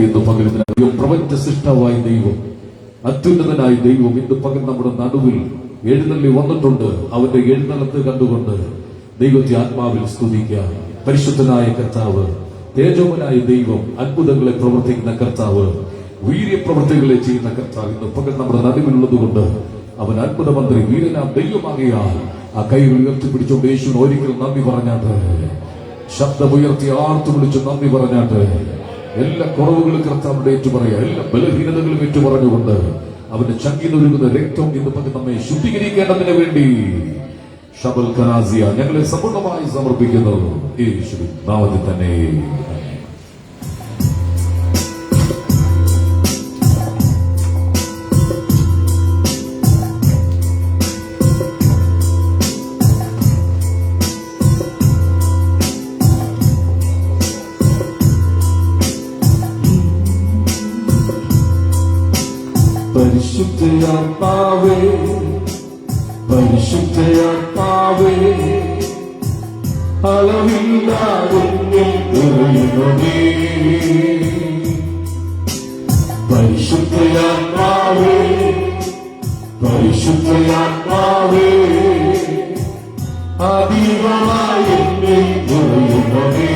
ഇന്ന് പകരുന്ന പ്രപഞ്ച സൃഷ്ടാവായ ദൈവം, അത്യുന്നതനായ ദൈവം ഇന്ന് പകൽ നമ്മുടെ നടുവിൽ എഴുന്നള്ളി വന്നിട്ടുണ്ട്. അവന്റെ എഴുന്നള്ളത്ത് കണ്ടുകൊണ്ട് ദൈവത്തെ ആത്മാവിൽ സ്തുതിക്കാം. പരിശുദ്ധനായ കർത്താവ്, തേജോമനായ ദൈവം, അത്ഭുതങ്ങളെ പ്രവർത്തിക്കുന്ന കർത്താവ്, വീര്യപ്രവർത്തികളെ ചെയ്യുന്ന കർത്താവ് ഇന്ന് പകൽ നമ്മുടെ നടുവിലുള്ളത് കൊണ്ട് അവൻ അത്ഭുതമന്ത്രി, വീരനാം ദൈവമാകയാൽ ആ കൈകൾ ഉയർത്തിപ്പിടിച്ചുകൊണ്ട് യേശുവിന് ഒരിക്കലും നന്ദി പറഞ്ഞാട്ട്, ശബ്ദമുയർത്തി ആർത്തു വിളിച്ചു നന്ദി പറഞ്ഞാട്ട്, എല്ലാ കുറവുകളും കർത്താവിടെ ഏറ്റുപറയുക, എല്ലാ ബലഹീനതകളും ഏറ്റുപറഞ്ഞുകൊണ്ട് അവന്റെ ചങ്കിനൊരുങ്ങുന്ന രക്തം ഇന്ന് പകൽ നമ്മെ ശുദ്ധീകരിക്കേണ്ടതിന് വേണ്ടി ഷബൽ കനാസിയ ഞങ്ങളെ സമ്പൂർണ്ണമായി സമർപ്പിക്കുന്നു. യേശുവിൻ നാമത്തിൽ തന്നെ. പരിശുദ്ധയാത്മാവേ, പരിശുദ്ധയാത്മാവേ, അളവില്ലാതെ നിറയുന്നതേ. പരിശുദ്ധയാത്മാവേ, പരിശുദ്ധയാത്മാവേ, അതീവമായി നിറയുന്നതേ.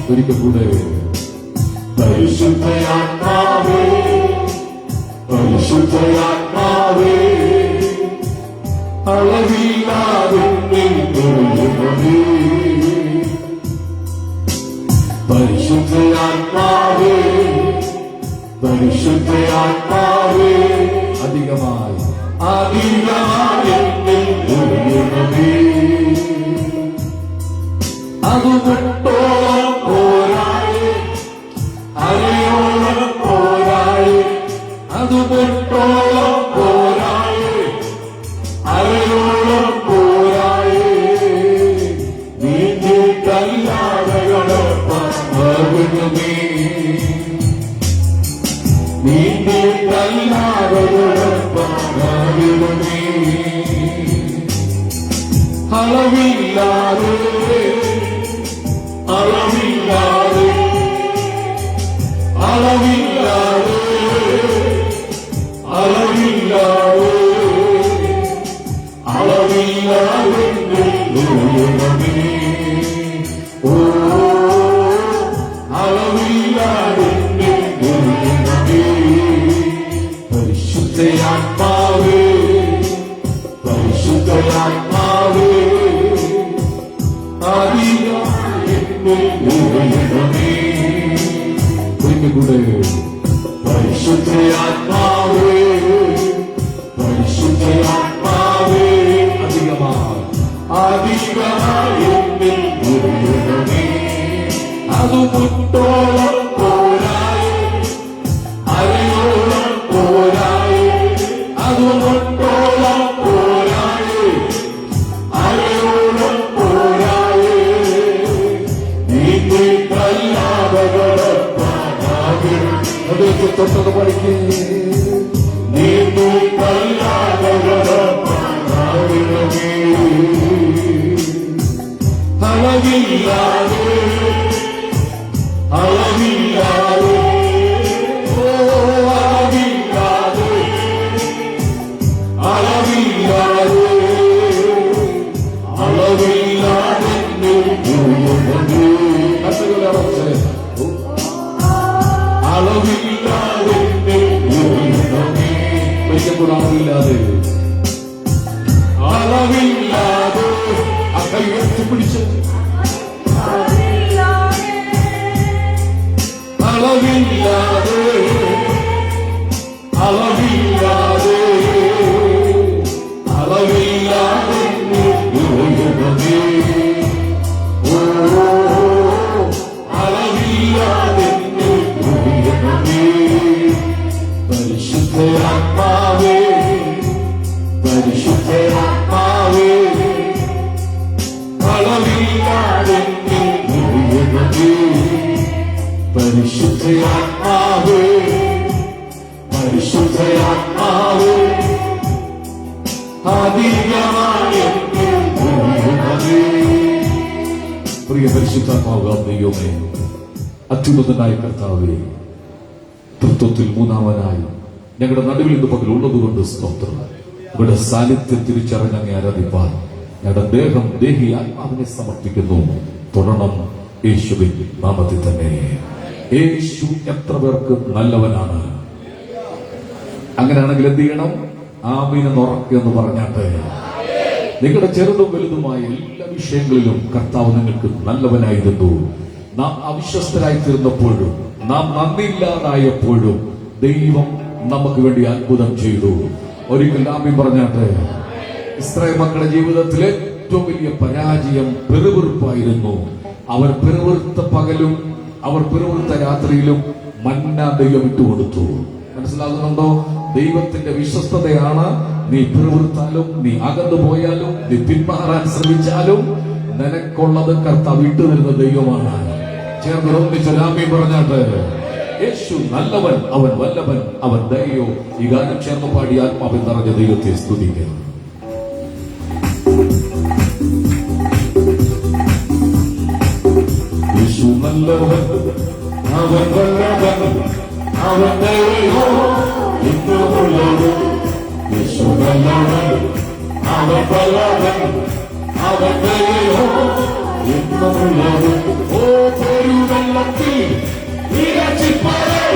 ഒരിക്കൽ കൂടെ പരിശുദ്ധയാത്മാവേ, പരിശുദ്ധയാത്മാവേ, അളവില്ലാതെ നിറയുന്നതേ. പരിശുദ്ധയാത്മാവേ, പരിശുദ്ധയാത്മാവേ, അധികമായി അധികമായി നിറയുന്നതേ. അത് മുട്ടോളം പോരായേ, അരയോളം പോരായേ, അത് മുട്ടോളം പോരായേ, അരയോളം പോരായേ. നീന്തിട്ടല്ലാതെ പകരുമേ, നീന്തിട്ടല്ലാതെ പകരുമേ. അളവില്ലാതെ, അളവില്ലാതെ, അളവില്ലാതെ, അളവില്ലാതെ, അളവില്ലാതെ നിറയുന്നതേ. ഓ, അളവില്ലാതെ നിറയുന്നതേ. പരിശുദ്ധയാത്മാവേ, പരിശുദ്ധയാത്മാവേ, അധികമായി നിറയുന്നതേ. ഒരിക്കൽ കൂടെ പരിശുദ്ധയാത്മാവേ, പരിശുദ്ധയാത്മാവേ, അധികമായി അധികമായി നിറയുന്നതേ. അത് മുട്ടോളം പോരായേ, അരയോളം പോരായേ, അത് മുട്ടോളം പോരായേ, അരയോളം പോരായേ. നീന്തിട്ടല്ലാതെ അതൊക്കെ തൊട്ടത് പഠിക്കേ. നീന്തിട്ടല്ലാതെ പകരുമേ. അളവില്ലാതെ, അളവില്ലാതെ, ഓ, അളവില്ലാതെ, അളവില്ലാതെ, അളവില്ലാതെ നിറയുന്നതേ. അളവില്ലാതെ നിറയുന്നതേ. ഒരിക്കൽ കൂടെ അളവില്ലാതെ, അളവില്ലാതെ, ആ കൈ ഉയർത്തിപ്പിടിച്ച് അളവില്ലാതെ, അളവില്ലാതെ, അളവില്ലാതെ നിറയുന്നതേ. ഓ, അളവില്ലാതെ നിറയുന്നതേ. പരിശുദ്ധയാത്മാവേ, പരിശുദ്ധയാത്മാവേ, അളവില്ലാതെ നിറയുന്നതേ. പരിശുദ്ധയാത്മാവേ, പരിശുദ്ധയാത്മാവേ, അധികമായി നിറയുന്നതേ. പ്രിയ പരിശുദ്ധാത്മാവാം ദൈവമേ, അത്യുന്നതനായ കർത്താവേ, തൃത്വത്തിൽ മൂന്നാമനായി ഞങ്ങളുടെ നടുവിൽ ഇന്ന് പകൽ ഉള്ളതുകൊണ്ട് സ്തോത്രം. ഇവിടെ സാന്നിധ്യം തിരിച്ചറിഞ്ഞ് അങ്ങേ ആരാധിപ്പാൻ ഞങ്ങളുടെ ദേഹം ദേഹി ആത്മാവിനെ സമർപ്പിക്കുന്നു. തുടരണം യേശുവിൻ നാമത്തിൽ തന്നെ. യേശു എത്ര പേർക്ക് നല്ലവനാണ്. അങ്ങനെയാണെങ്കിൽ എന്ത് ചെയ്യണം? ആമീനെന്ന് ഉറക്കെന്ന് പറഞ്ഞാട്ടെ. നിങ്ങളുടെ ചെറുതും വലുതുമായ എല്ലാ വിഷയങ്ങളിലും കർത്താവ് നിങ്ങൾക്ക് നല്ലവനായിരുന്നു. നാം അവിശ്വസ്തരായി തീർന്നപ്പോഴും നാം നന്ദിയില്ലാതായപ്പോഴും ദൈവം നമുക്ക് വേണ്ടി അത്ഭുതം ചെയ്തു. ഒരിക്കൽ ആമീൻ പറഞ്ഞാട്ടെ. ഇസ്രായേൽ മക്കളുടെ ജീവിതത്തിലെ ഏറ്റവും വലിയ പരാജയം പെറുവിറുപ്പായിരുന്നു. അവർ പെറുവിറുത്ത പകലും അവർ പെറുവിറുത്ത രാത്രിയിലും മന്ന ദൈവം ഇട്ടുകൊടുത്തു. മനസ്സിലാകുന്നുണ്ടോ? ദൈവത്തിന്റെ വിശ്വസ്തതയാണ്. നീ പിറുവിറുത്താലും, നീ അകന്നു പോയാലും, നീ പിന്മാറാൻ ശ്രമിച്ചാലും നിനക്കുള്ളത് കർത്താവ് വിട്ടുതരുന്ന ദൈവമാണ്. ചേർന്ന് ഒന്നിച്ചൊരാമീൻ പറഞ്ഞാട്ട്. യേശു നല്ലവൻ, അവൻ വല്ലവൻ, അവൻ ദയോ. ഈ ഗാനം ചേർന്ന് പാടി ആത്മാവിൽ നിറഞ്ഞ ദൈവത്തെ സ്തുതിക്കുക. യേശു നല്ലവൻ, അവൻ വല്ലവൻ, അവൻ ദയോ. യേശു നല്ലവൻ, അവൻ വല്ലവൻ, അവൻ ദയോ. ഓ പെരുവെള്ളത്തിൽ ഇരച്ചിപ്പാറേ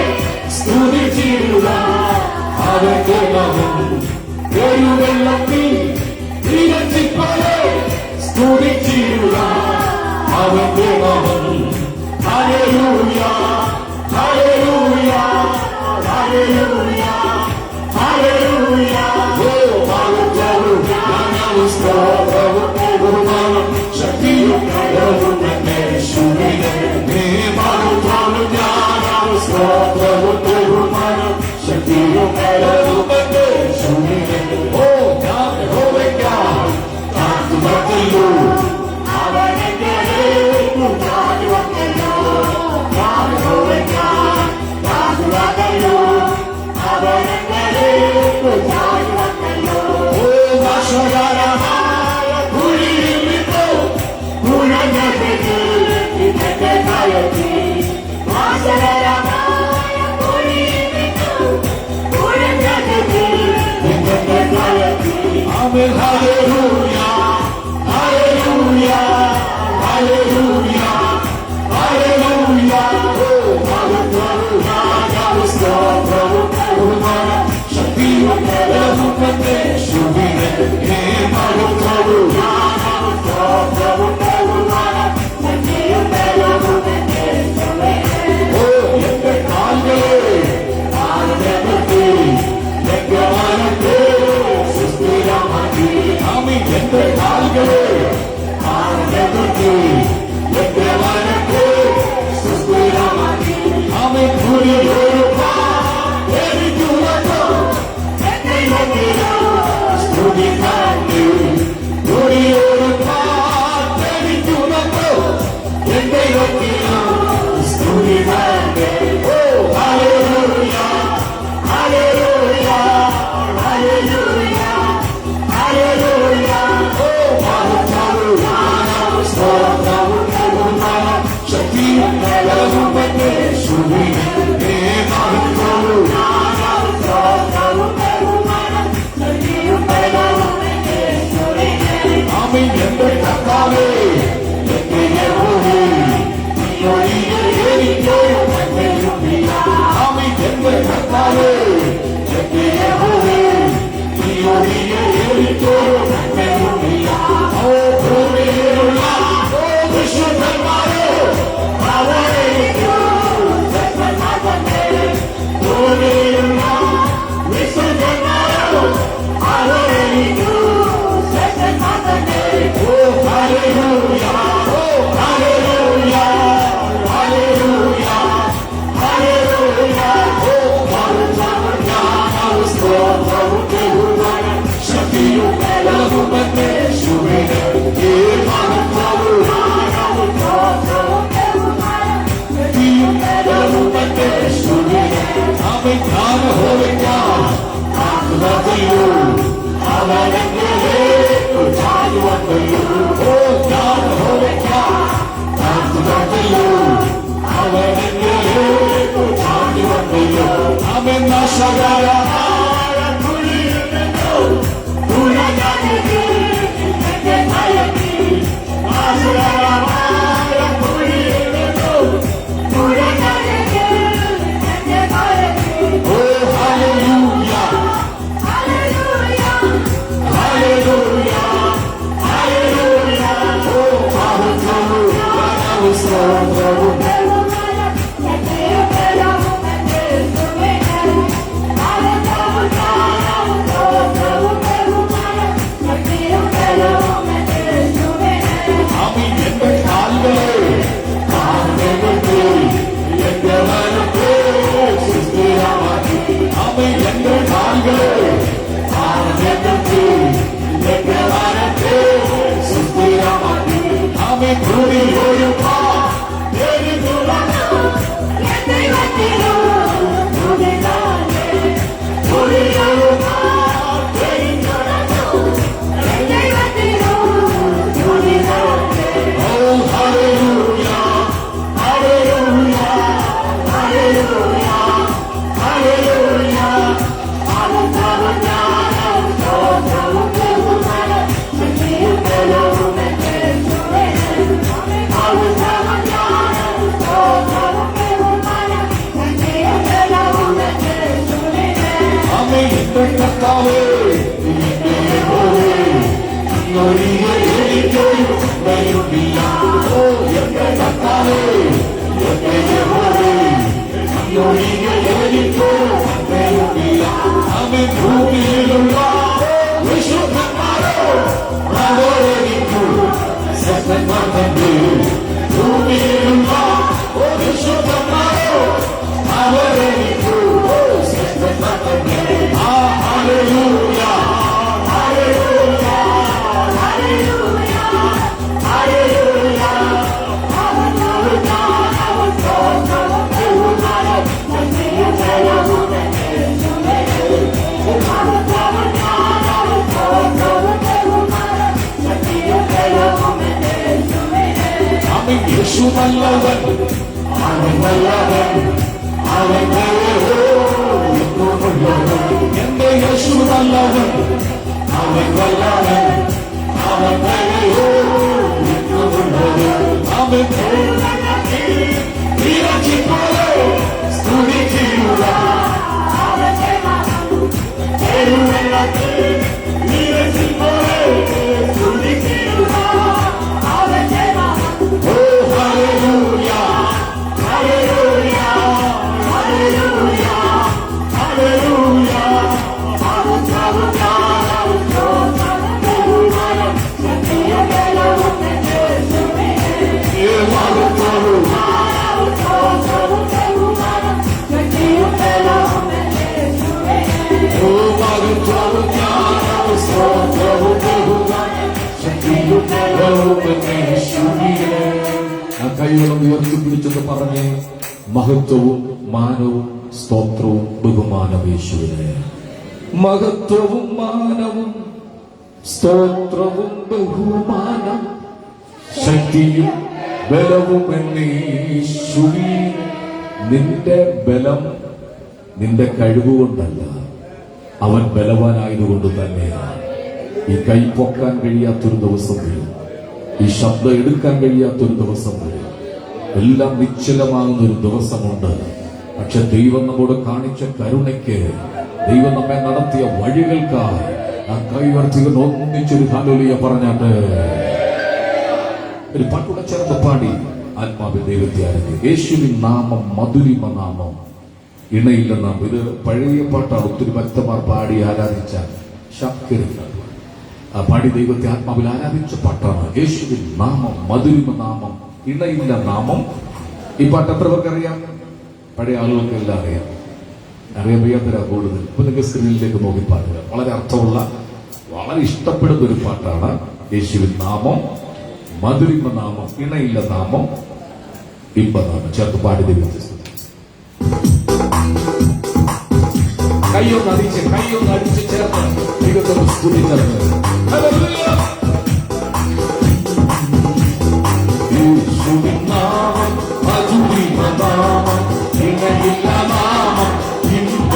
സ്തുതിച്ചിടുക അവന്റെ നാമം. പെരുവെള്ളത്തിൽ ഇരച്ചിപ്പാറേ സ്തുതിച്ചിടുക അവന്റെ നാമം. Hallelujah, hallelujah, hallelujah, hallelujah. ഓ പാടുന്നു ഞങ്ങൾ സ്തോത്രവും ബഹുമാനം ശക്തിയും കരവും യേശുവിനെ. നീ പാടുന്നു ഞങ്ങൾ സ്തോത്രവും ബഹുമാനം ശക്തിയും കരവും യേശുവിനെ. ഓ ഞാൻ യഹോവയ്ക്കായി കാത്തുവല്ലോ. ആമേൻ നാശകരമായ കുഴിയിൽ നിന്നും ഉയർന്നതിന് എന്നെ കയറ്റി. നാശകരമായ കുഴിയിൽ നിന്നും ഉയർന്നതിന് എന്നെ കയറ്റി. ഓ ഹല്ലേലൂയ ഹല്ലേലൂയ ഹല്ലേലൂയ ഹല്ലേലൂയ. ഓ മഹത്വവും സ്തോത്രവും ഭൂമിയിലുള്ള വിശുദ്ധന്മാരോ ഭൂമിയിലുള്ള വിശുദ്ധന്മാരോ അവരെനിക്കു ഹല്ലേലൂയ ഹല്ലേലൂയ ഹല്ലേലൂയ ഹല്ലേലൂയ. യേശു നല്ലവൻ അവൻ നല്ലവൻ അവൻ എന്റെ യേശു നല്ലവൻ അവൻ നല്ലവൻ അവൻ അവൻ പോലെ സ്തുതിക്കുക കൈകളും ഉയർത്തിപ്പിടിച്ചെന്ന് പറഞ്ഞ് മഹത്വവും മാനവും സ്തോത്രവും ബഹുമാനം യേശുവിന്. മഹത്വവും മാനവും സ്തോത്രവും ബഹുമാനം ശക്തിയും ബലവും യേശുവിന്. നിന്റെ ബലം നിന്റെ കഴിവുകൊണ്ടല്ല, അവൻ ബലവാനായതുകൊണ്ട് തന്നെയാണ്. ഈ കൈ പൊക്കാൻ കഴിയാത്തൊരു ദിവസം വരും, ഈ ശബ്ദം എടുക്കാൻ കഴിയാത്തൊരു ദിവസം വരും, എല്ലാം നിശ്ചലമാകുന്ന ഒരു ദിവസമുണ്ട്. പക്ഷെ ദൈവം നമ്മോട് കാണിച്ച കരുണയ്ക്ക്, ദൈവം നമ്മെ നടത്തിയ വഴികൾക്കായി ആ കൈവർത്തികൾ ഒന്നിച്ചൊരു ഹല്ലേലൂയ പറഞ്ഞാട്ട് ഒരു പാട്ടുകൂടെ ചേർന്ന് പാടി ആത്മാവിൽ ദൈവത്തെ ആരാധിക്കുക. യേശുവിൻ നാമം മധുരിമ നാമം, ഇണയില്ല നാമം. ഇത് പഴയ പാട്ടാണ്, ഒത്തിരി ഭക്തന്മാർ പാടി ആരാധിച്ച ശക്തിരുന്നത്. ആ പാടി ദൈവത്തെ ആത്മാവിൽ ആരാധിച്ച പാട്ടാണ്. യേശുവിൻ നാമം മധുരിമ നാമം, ഇണയില്ല നാമം. ഈ പാട്ട് എത്ര പേർക്ക് അറിയാം? പഴയ ആളുകൾക്ക് എല്ലാം അറിയാം. അറിയാൻ വയ്യാത്തരാ കൂടുതൽ. ഇപ്പൊ നിങ്ങൾ സ്ക്രീനിലേക്ക് നോക്കി പാടുക. വളരെ അർത്ഥമുള്ള, വളരെ ഇഷ്ടപ്പെടുന്ന ഒരു പാട്ടാണ്. യേശുവിൻ നാമം മധുരിമ നാമം, ഇണയില്ല നാമം, ഇമ്പനാമം. ചേർത്ത് പാടി ദൈവത്തെ കയ്യൊന്ന് അടിച്ച് ചേർന്ന് ദൈവത്തെ സ്തുതിച്ചത്. യേശുവിൻ നാമം മധുരിമ നാമം, ഇണയില്ല നാമം, ഇമ്പ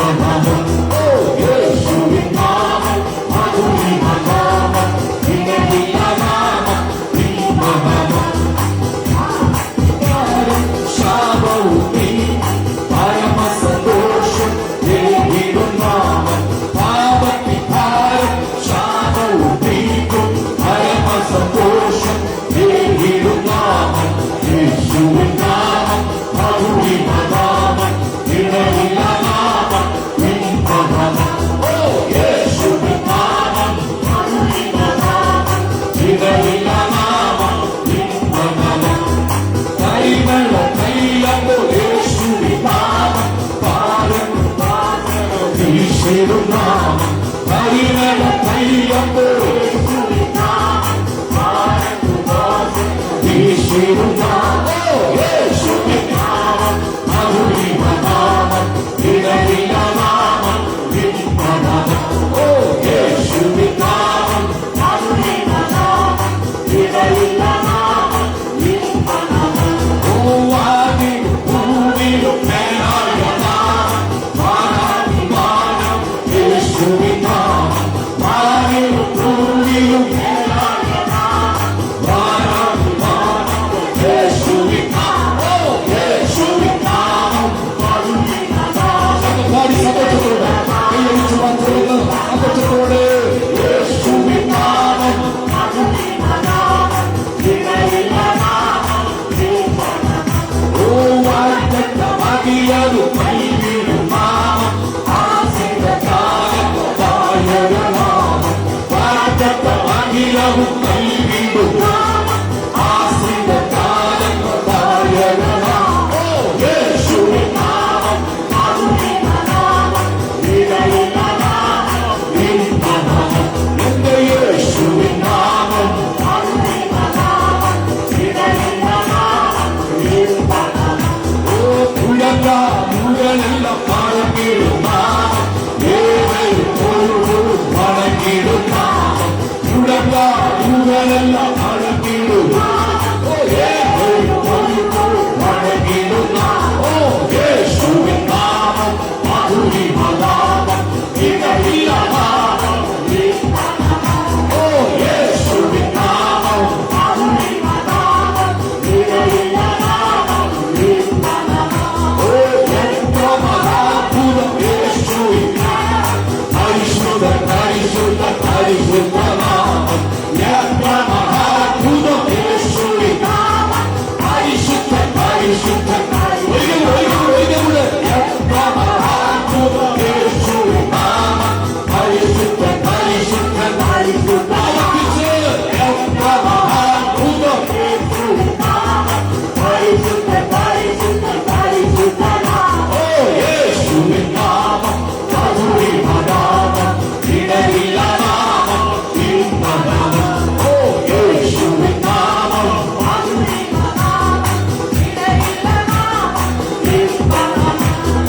വീശിടും നാമം പരിമള തൈലപ്പോൾ വീശിടും നാമം യേശുവിൻ നാമം മധുരിമ നാമം ഇടവില നാമം വിശ്വനാമം ഓ യേശുവിൻ നാമം മധുരിമ നാമം ഇടവില നാമം വിശ്വനാമം ഓ ആദി ഭൂമിയിലും മേലായ നാമം മാനാഭിമാനം യേശുവിൻ നാമം ആദിയും ഭൂമിയിലും മേലായ നാമം മാനാഭിമാനം യേശുവിൻ നാമം ഓ യേശുവിൻ നാമം മധുരിമ നാമം പാടി സന്തോഷത്തോടെ കൈയടിച്ചു മാത്രമല്ല സന്തോഷത്തോടെ യേശുവിൻ നാമം മധുരിമ നാമം ഇടവില നാമം ഓ വാഴ്ത്തമാകിയതു കൈവിടും നാമം ആശീർവാദം താഴെ നാമം വാഴ്ത്തമാകിയതു കൈവിടും നാമം ആശീർവാദം താഴെ നാമം ഓ യേശുവിൻ നാമം മധുരിമ നാമം ഇടവില നാമം വിശ്വനാമം എന്റെ യേശുവിൻ നാമം മധുരിമ നാമം ഇടവില നാമം വിശ്വനാമം ഓ പുഴക മുകളെല്ലാം പഴകിടും നാമം ഏവരും ഒരു പഴകിടും നാമം പുഴക മുകളെല്ലാം പഴകിടും നാമം ഓ ഏവരും ഒരു പഴകിടും നാമം ഓ യേശുവിൻ നാമം മധുരിമ നാമം ഇടവില നാമം വിശ്വനാമം ഓ യേശുവിൻ നാമം മധുരിമ നാമം ഇടവില നാമം വിശ്വനാമം ഓ എത്ര മഹാത്ഭുതം യേശുവിൻ നാമം പരിശുദ്ധ പരിശുദ്ധ പരിശുദ്ധ നാമം എത്ര മഹാത്ഭുതം യേശുവിൻ നാമം പരിശുദ്ധ പരിശുദ്ധ ഒരിക്കൽ എത്ര മഹാത്ഭുതം യേശുവിൻ നാമം പരിശുദ്ധ പരിശുദ്ധ പരിശുദ്ധ എത്ര മഹാത്ഭുതം യേശുവിൻ നാമം പരിശുദ്ധ പരിശുദ്ധ പരിശുദ്ധ നാമം ഓ യേശുവിൻ നാമം മധുരിമ നാമം ഇടവില നാമം വിശ്വനാമം ഓ യേശുവിൻ നാമം മധുരിമ നാമം ഇടവില നാമം വിശ്വനാമം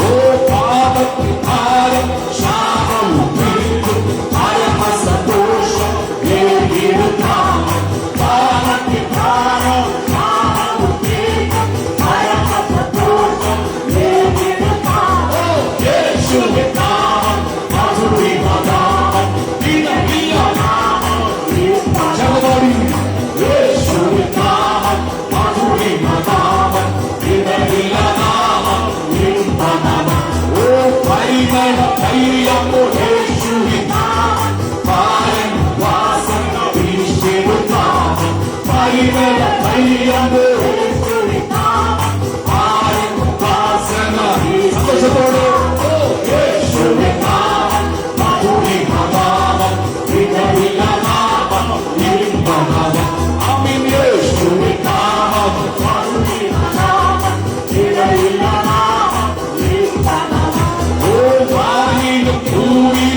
ഓ പാപത്തിൻ ഭാരം ശാപവും തീർക്കും പരമസന്തോഷം ഏകിടും നാമം പാപത്തിൻ ഭാരം ശാപവും തീർക്കും പരമസന്തോഷം ഏകിടും നാമം ഓ യേശുവിൻ നാമം മധുരിമ നാമം ഇടവില നാമം വിശ്വനാമം യേശുവിൻ നാമം മധുരിമ നാമം ഇടവില നാമം വിശ്വനാമം ഓ പരിമള തൈലപ്പോൾ യേശുവിൻ നാമം പാരൻ വാസന വീശിടും നാമം പരിമള തൈലപ്പോൾ യേശുവിൻ നാമം പാരൻ വാസന സന്തോഷത്തോടെ ഓ യേശുവിൻ നാമം മധുരിമ നാമം ഇടവില നാമം വിശ്വനാമം ആമേൻ യേശുവിൻ നാമം മധുരിമ നാമം ഇടവില നാമം വിശ്വനാമം ഓ വാരിലും ഭൂമി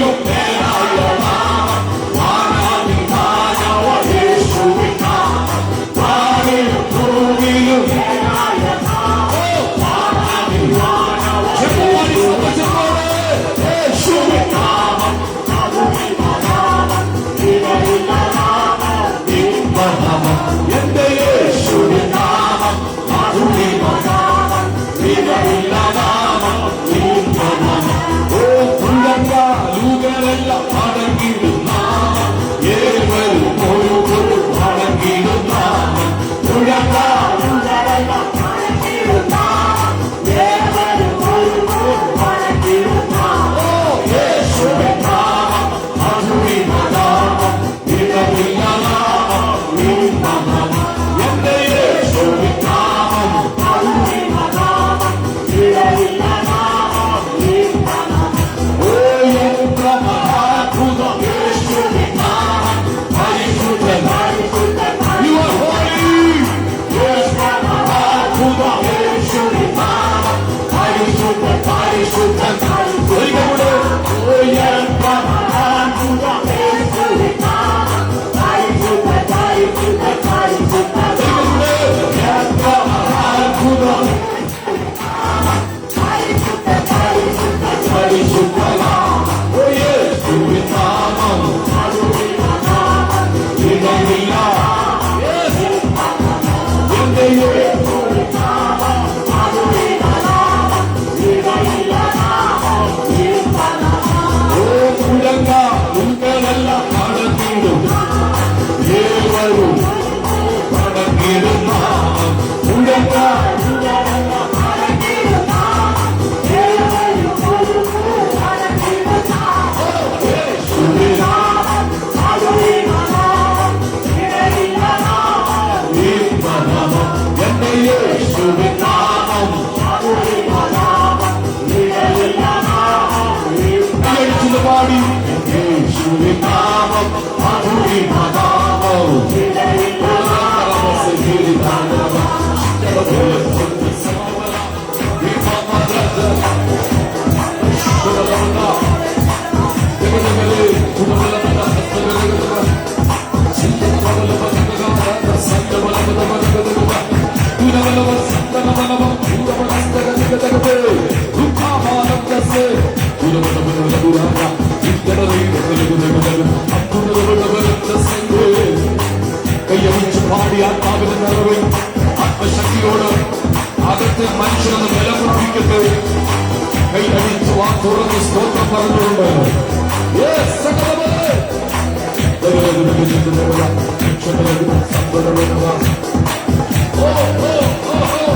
തുറന്ന് സ്തോത്രം പറഞ്ഞുകൊണ്ട് Yes, സകലമേ. ഓ ഓ ഓ ഓ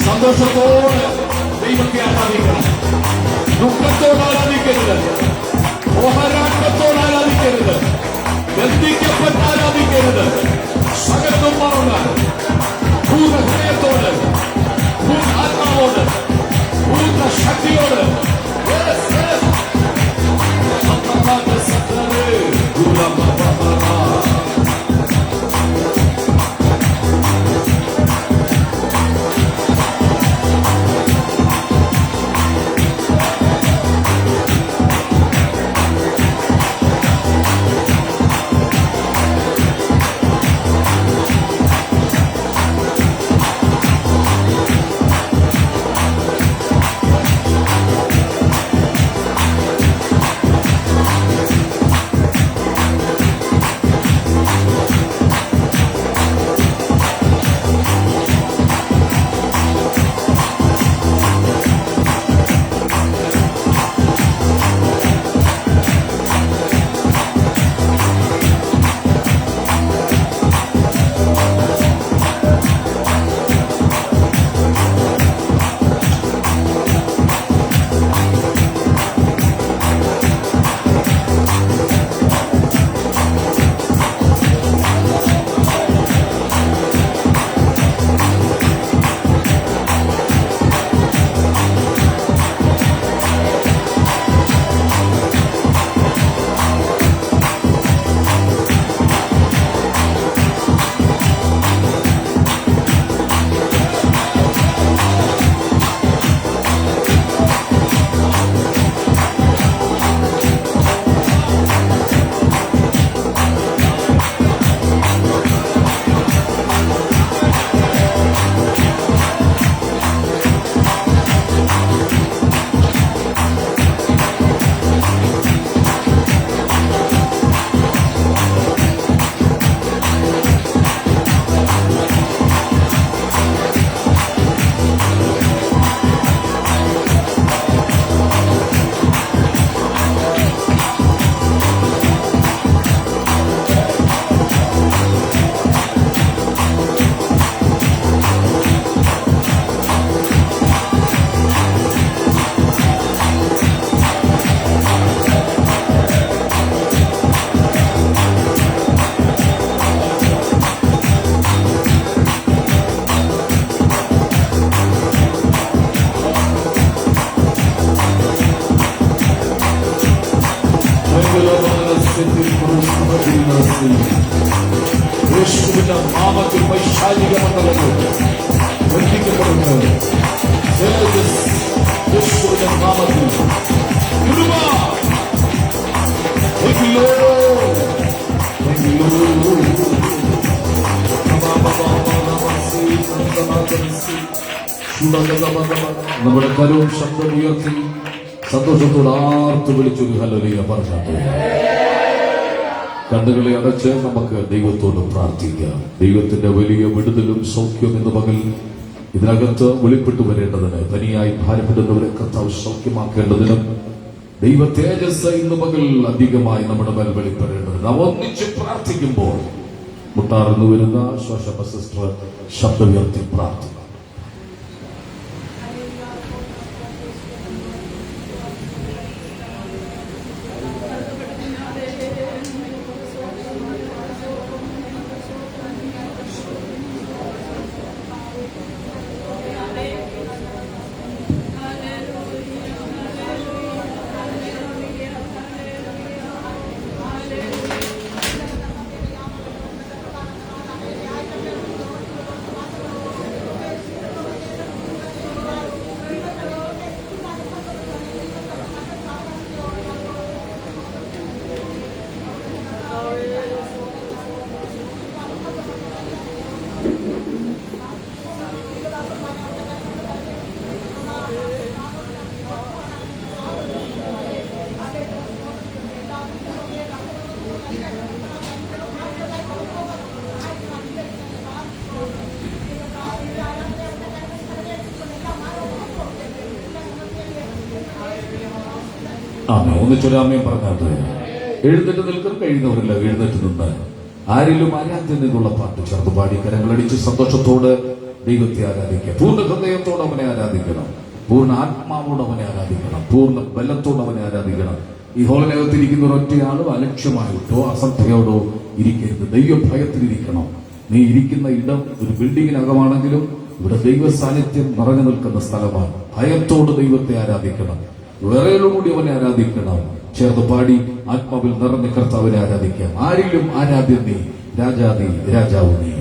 സന്തോഷത്തോടെ ദൈവത്തെ ആരാധിക്കണം. ദുഃഖത്തോട് ആരാധിക്കരുത്, പോരാട്ടത്തോട് ആരാധിക്കരുത്, ബന്ധിക്കപ്പെട്ട് ആരാധിക്കരുത്. സകലതും മറന്ന് പൂർണ്ണ ഹൃദയത്തോട്, പൂർണ്ണ ആത്മാവോട്, പൂർണ്ണ ശക്തിയോട് യേശുവിന്റെ നാമത്തിൽ വൈശാലിക മണ്ഡലങ്ങൾ ബന്ധിക്കപ്പെടുന്നത് യേശുവിന്റെ നാമത്തിൽ കൃപ. നമ്മുടെ കരവും ശബ്ദം ഉയർത്തി സന്തോഷത്തോട് ആർത്തു വിളിച്ചൊരു ഹല്ലേലൂയ പറഞ്ഞാൽ കണ്ണുകളെ അടച്ച് നമുക്ക് ദൈവത്തോട് പ്രാർത്ഥിക്കാം. ദൈവത്തിന്റെ വലിയ വിടുതലും സൗഖ്യവും ഇന്ന് പകൽ ഇതിനകത്ത് വെളിപ്പെട്ടു വരേണ്ടതിന്, പനിയായി ഭാരപ്പെടുന്നവരെ കർത്താവ് സൗഖ്യമാക്കേണ്ടതിനും ദൈവ തേജസ് ഇന്ന് പകൽ അധികമായി നമ്മുടെ മേൽ വെളിപ്പെടേണ്ടതിന് നാം ഒന്നിച്ച് പ്രാർത്ഥിക്കുമ്പോൾ മുട്ടാർന്നു വരുന്ന ശ്വാസ സിസ്റ്റർ ശബ്ദമുയർത്തി പ്രാർത്ഥിക്കും. ഒന്നിച്ചൊരാമയും പറഞ്ഞാട്ട് എഴുന്നേറ്റ് നിൽക്കാൻ കഴിയുന്നവരല്ല എഴുന്നേറ്റ് നിന്ന് ആരിലും ആരാധ്യം നിന്നുള്ള പാട്ട് ചേർത്ത് പാടി കരങ്ങളടിച്ച് സന്തോഷത്തോട് ദൈവത്തെ ആരാധിക്കുക. പൂർണ്ണ ഹൃദയത്തോടെ അവനെ ആരാധിക്കണം, പൂർണ്ണ ആത്മാവോട് അവനെ ആരാധിക്കണം, പൂർണ്ണ ബലത്തോട് അവനെ ആരാധിക്കണം. ഈ ഹോളിനകത്തിരിക്കുന്ന ഒരൊറ്റയാളും അലക്ഷ്യമായിട്ടോ അശ്രദ്ധയോടോ ഇരിക്കരുത്. ദൈവഭയത്തിലിരിക്കണം. നീ ഇരിക്കുന്ന ഇടം ഒരു ബിൽഡിങ്ങിനകമാണെങ്കിലും ഇവിടെ ദൈവ സാന്നിധ്യം നിറഞ്ഞു നിൽക്കുന്ന സ്ഥലമാണ്. ഭയത്തോട് ദൈവത്തെ ആരാധിക്കണം, വിറയലോടുകൂടി അവനെ ആരാധിക്കണം. ചേർന്ന് പാടി ആത്മാവിൽ നിറഞ്ഞ കർത്താവിനെ ആരാധിക്കാം. ആരിലും ആരാധ്യം നീ, രാജാതി രാജാവ് നീ.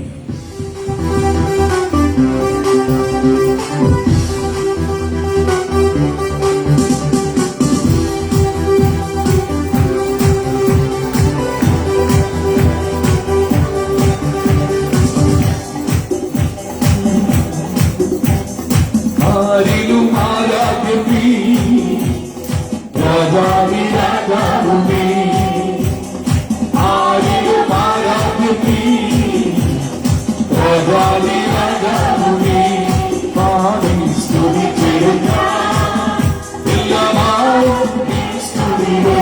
ആരിലും ആരാധ്യം നീ, രാജാതി രാജാവ് നീ. ആരിലും ആരാധ്യം നീ, രാജാതി രാജാവ് നീ. പാടി സ്തുതിച്ചിടുന്ന എല്ലാമായും നീ സ്തുതികൾ.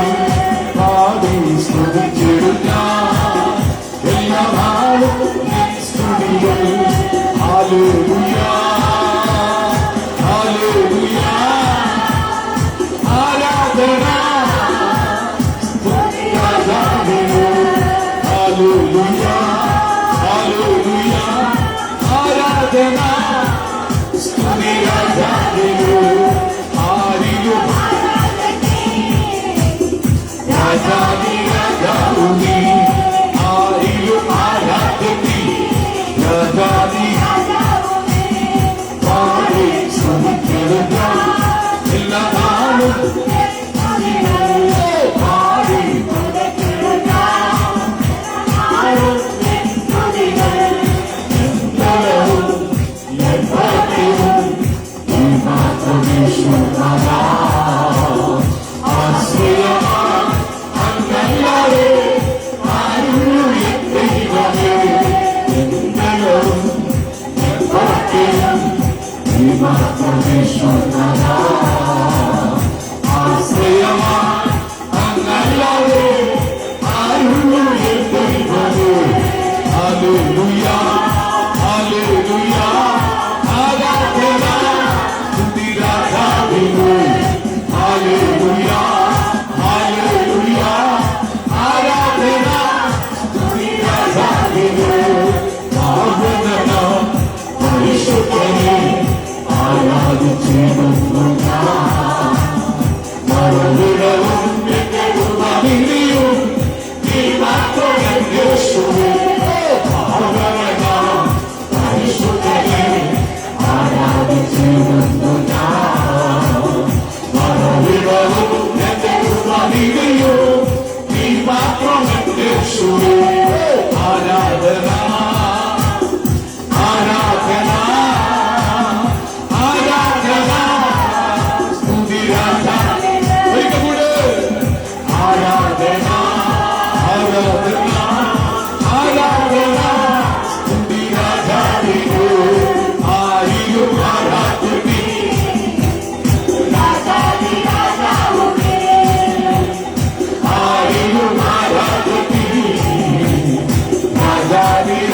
പാടി സ്തുതിച്ചിടുന്ന എല്ലാമായും നീ സ്തുതികൾ. ഹല്ലേലൂയ Daddy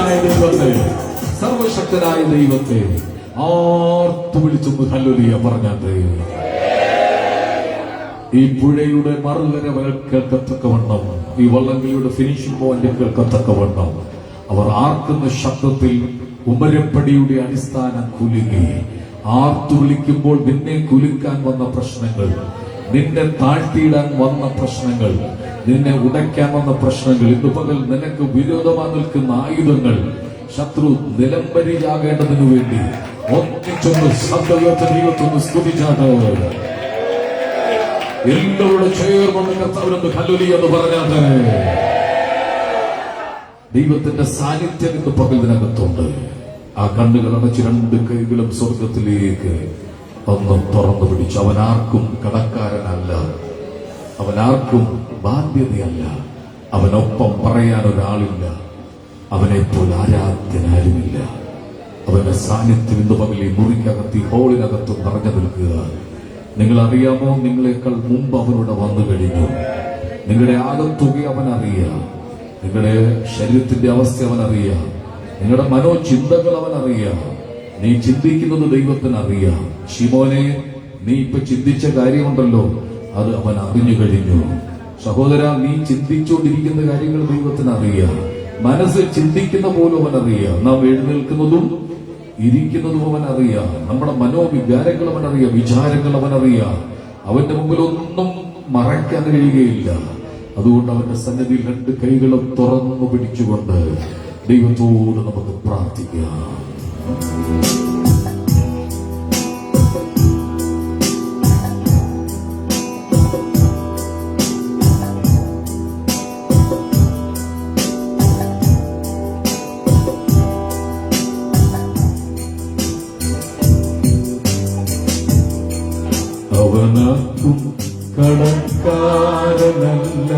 സർവശക്തനായ ദൈവത്തെ, സർവശക്തനായ ദൈവത്തെ ആർത്തു വിളിച്ചൊന്ന് ഹല്ലേലൂയ പറഞ്ഞാട്ടെ. ഈ പുഴയുടെ മറുകര കേൾക്കത്തക്കവണ്ണം, ഈ വള്ളംകളിയുടെ ഫിനിഷിംഗ് പോയിന്റ് കേൾക്കത്തക്കവണ്ണം അവർ ആർക്കുന്ന ശബ്ദത്തിൽ ഉമരപ്പടിയുടെ അടിസ്ഥാനം കുലുങ്ങി. ആർത്തു വിളിക്കുമ്പോൾ നിന്നെ കുലുക്കാൻ വന്ന പ്രശ്നങ്ങൾ, നിന്നെ താഴ്ത്തിയിടാൻ വന്ന പ്രശ്നങ്ങൾ, നിന്നെ ഉടയ്ക്കാൻ വന്ന പ്രശ്നങ്ങൾ, ഇന്ന് പകൽ നിനക്ക് വിരോധമായി നിൽക്കുന്ന ആയുധങ്ങൾ ശത്രു നിലംപരിയാകേണ്ടതിനു വേണ്ടി ഒന്നിച്ചൊന്ന് ശബ്ദത്തെ ദൈവത്തൊന്ന് സ്തുതിച്ചാണ്. എല്ലാവരുടെ ചേർന്ന് കർത്താവിനൊന്ന് ഹല്ലേലൂയ എന്ന് പറഞ്ഞാട്ടെ. ദൈവത്തിന്റെ സാന്നിധ്യം ഇന്ന് പകൽ ഇതിനകത്തുണ്ട്. ആ കണ്ണുകൾ അടച്ച് രണ്ട് കൈകളും സ്വർഗത്തിലേക്ക് ഒന്ന് തുറന്നു പിടിച്ചു. അവനാർക്കും കടക്കാരനല്ല, അവനാർക്കും ബാധ്യതയല്ല, അവനൊപ്പം പറയാൻ ഒരാളില്ല, അവനെപ്പോലെ ആരാധ്യനാരുമില്ല. അവന്റെ സാന്നിധ്യം ഇന്ന് പകൽ ഈ മുറിക്കകത്ത്, ഈ ഹോളിനകത്തും നിറഞ്ഞു നിൽക്കുക. നിങ്ങൾ അറിയാമോ, നിങ്ങളെക്കാൾ മുമ്പ് അവനോട് വന്നു കഴിഞ്ഞു. നിങ്ങളുടെ ആകത്തുക അവനറിയാം, നിങ്ങളുടെ ശരീരത്തിന്റെ അവസ്ഥ അവനറിയാം, നിങ്ങളുടെ മനോചിന്തകൾ അവനറിയാം. നീ ചിന്തിക്കുന്നത് ദൈവത്തിനറിയാം. ശിമോനെ, നീ ഇപ്പൊ ചിന്തിച്ച കാര്യമുണ്ടല്ലോ, അത് അവൻ അറിഞ്ഞു കഴിഞ്ഞു. സഹോദര, നീ ചിന്തിച്ചുകൊണ്ടിരിക്കുന്ന കാര്യങ്ങൾ ദൈവത്തിനറിയാം. മനസ്സിൽ ചിന്തിക്കുന്ന പോലും അവനറിയാം. നാം എഴുന്നേൽക്കുന്നതും ഇരിക്കുന്നതും അവനറിയാം. നമ്മുടെ മനോവികാരങ്ങൾ അവനറിയാം, വിചാരങ്ങൾ അവനറിയാം. അവന്റെ മുമ്പിൽ ഒന്നും മറയ്ക്കാൻ കഴിയുകയില്ല. അതുകൊണ്ട് അവന്റെ സന്നിധിയിൽ രണ്ട് കൈകളും തുറന്നു പിടിച്ചുകൊണ്ട് ദൈവത്തോട് നമുക്ക് പ്രാർത്ഥിക്കാം. അവനാർക്കും കടക്കാരനല്ല,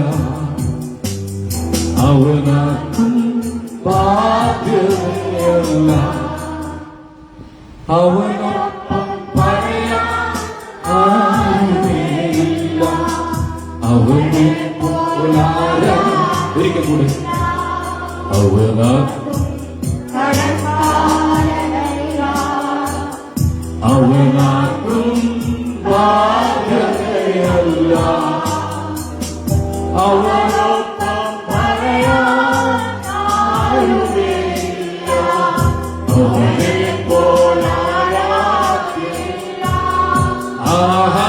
അവനാർക്കും ബാധ്യതയല്ല, അവനൊപ്പം പറയാൻ ആരുമേയില്ല, അവനെ പോലാരാ. ഒരിക്കൽ കൂടെ, അവനാർക്കും അവനാർക്കും ബാധ്യതയല്ല, അവനൊപ്പം പറയാൻ ആരുമേയില്ല, അവനെ പോലാരാധില്ല. ആഹാ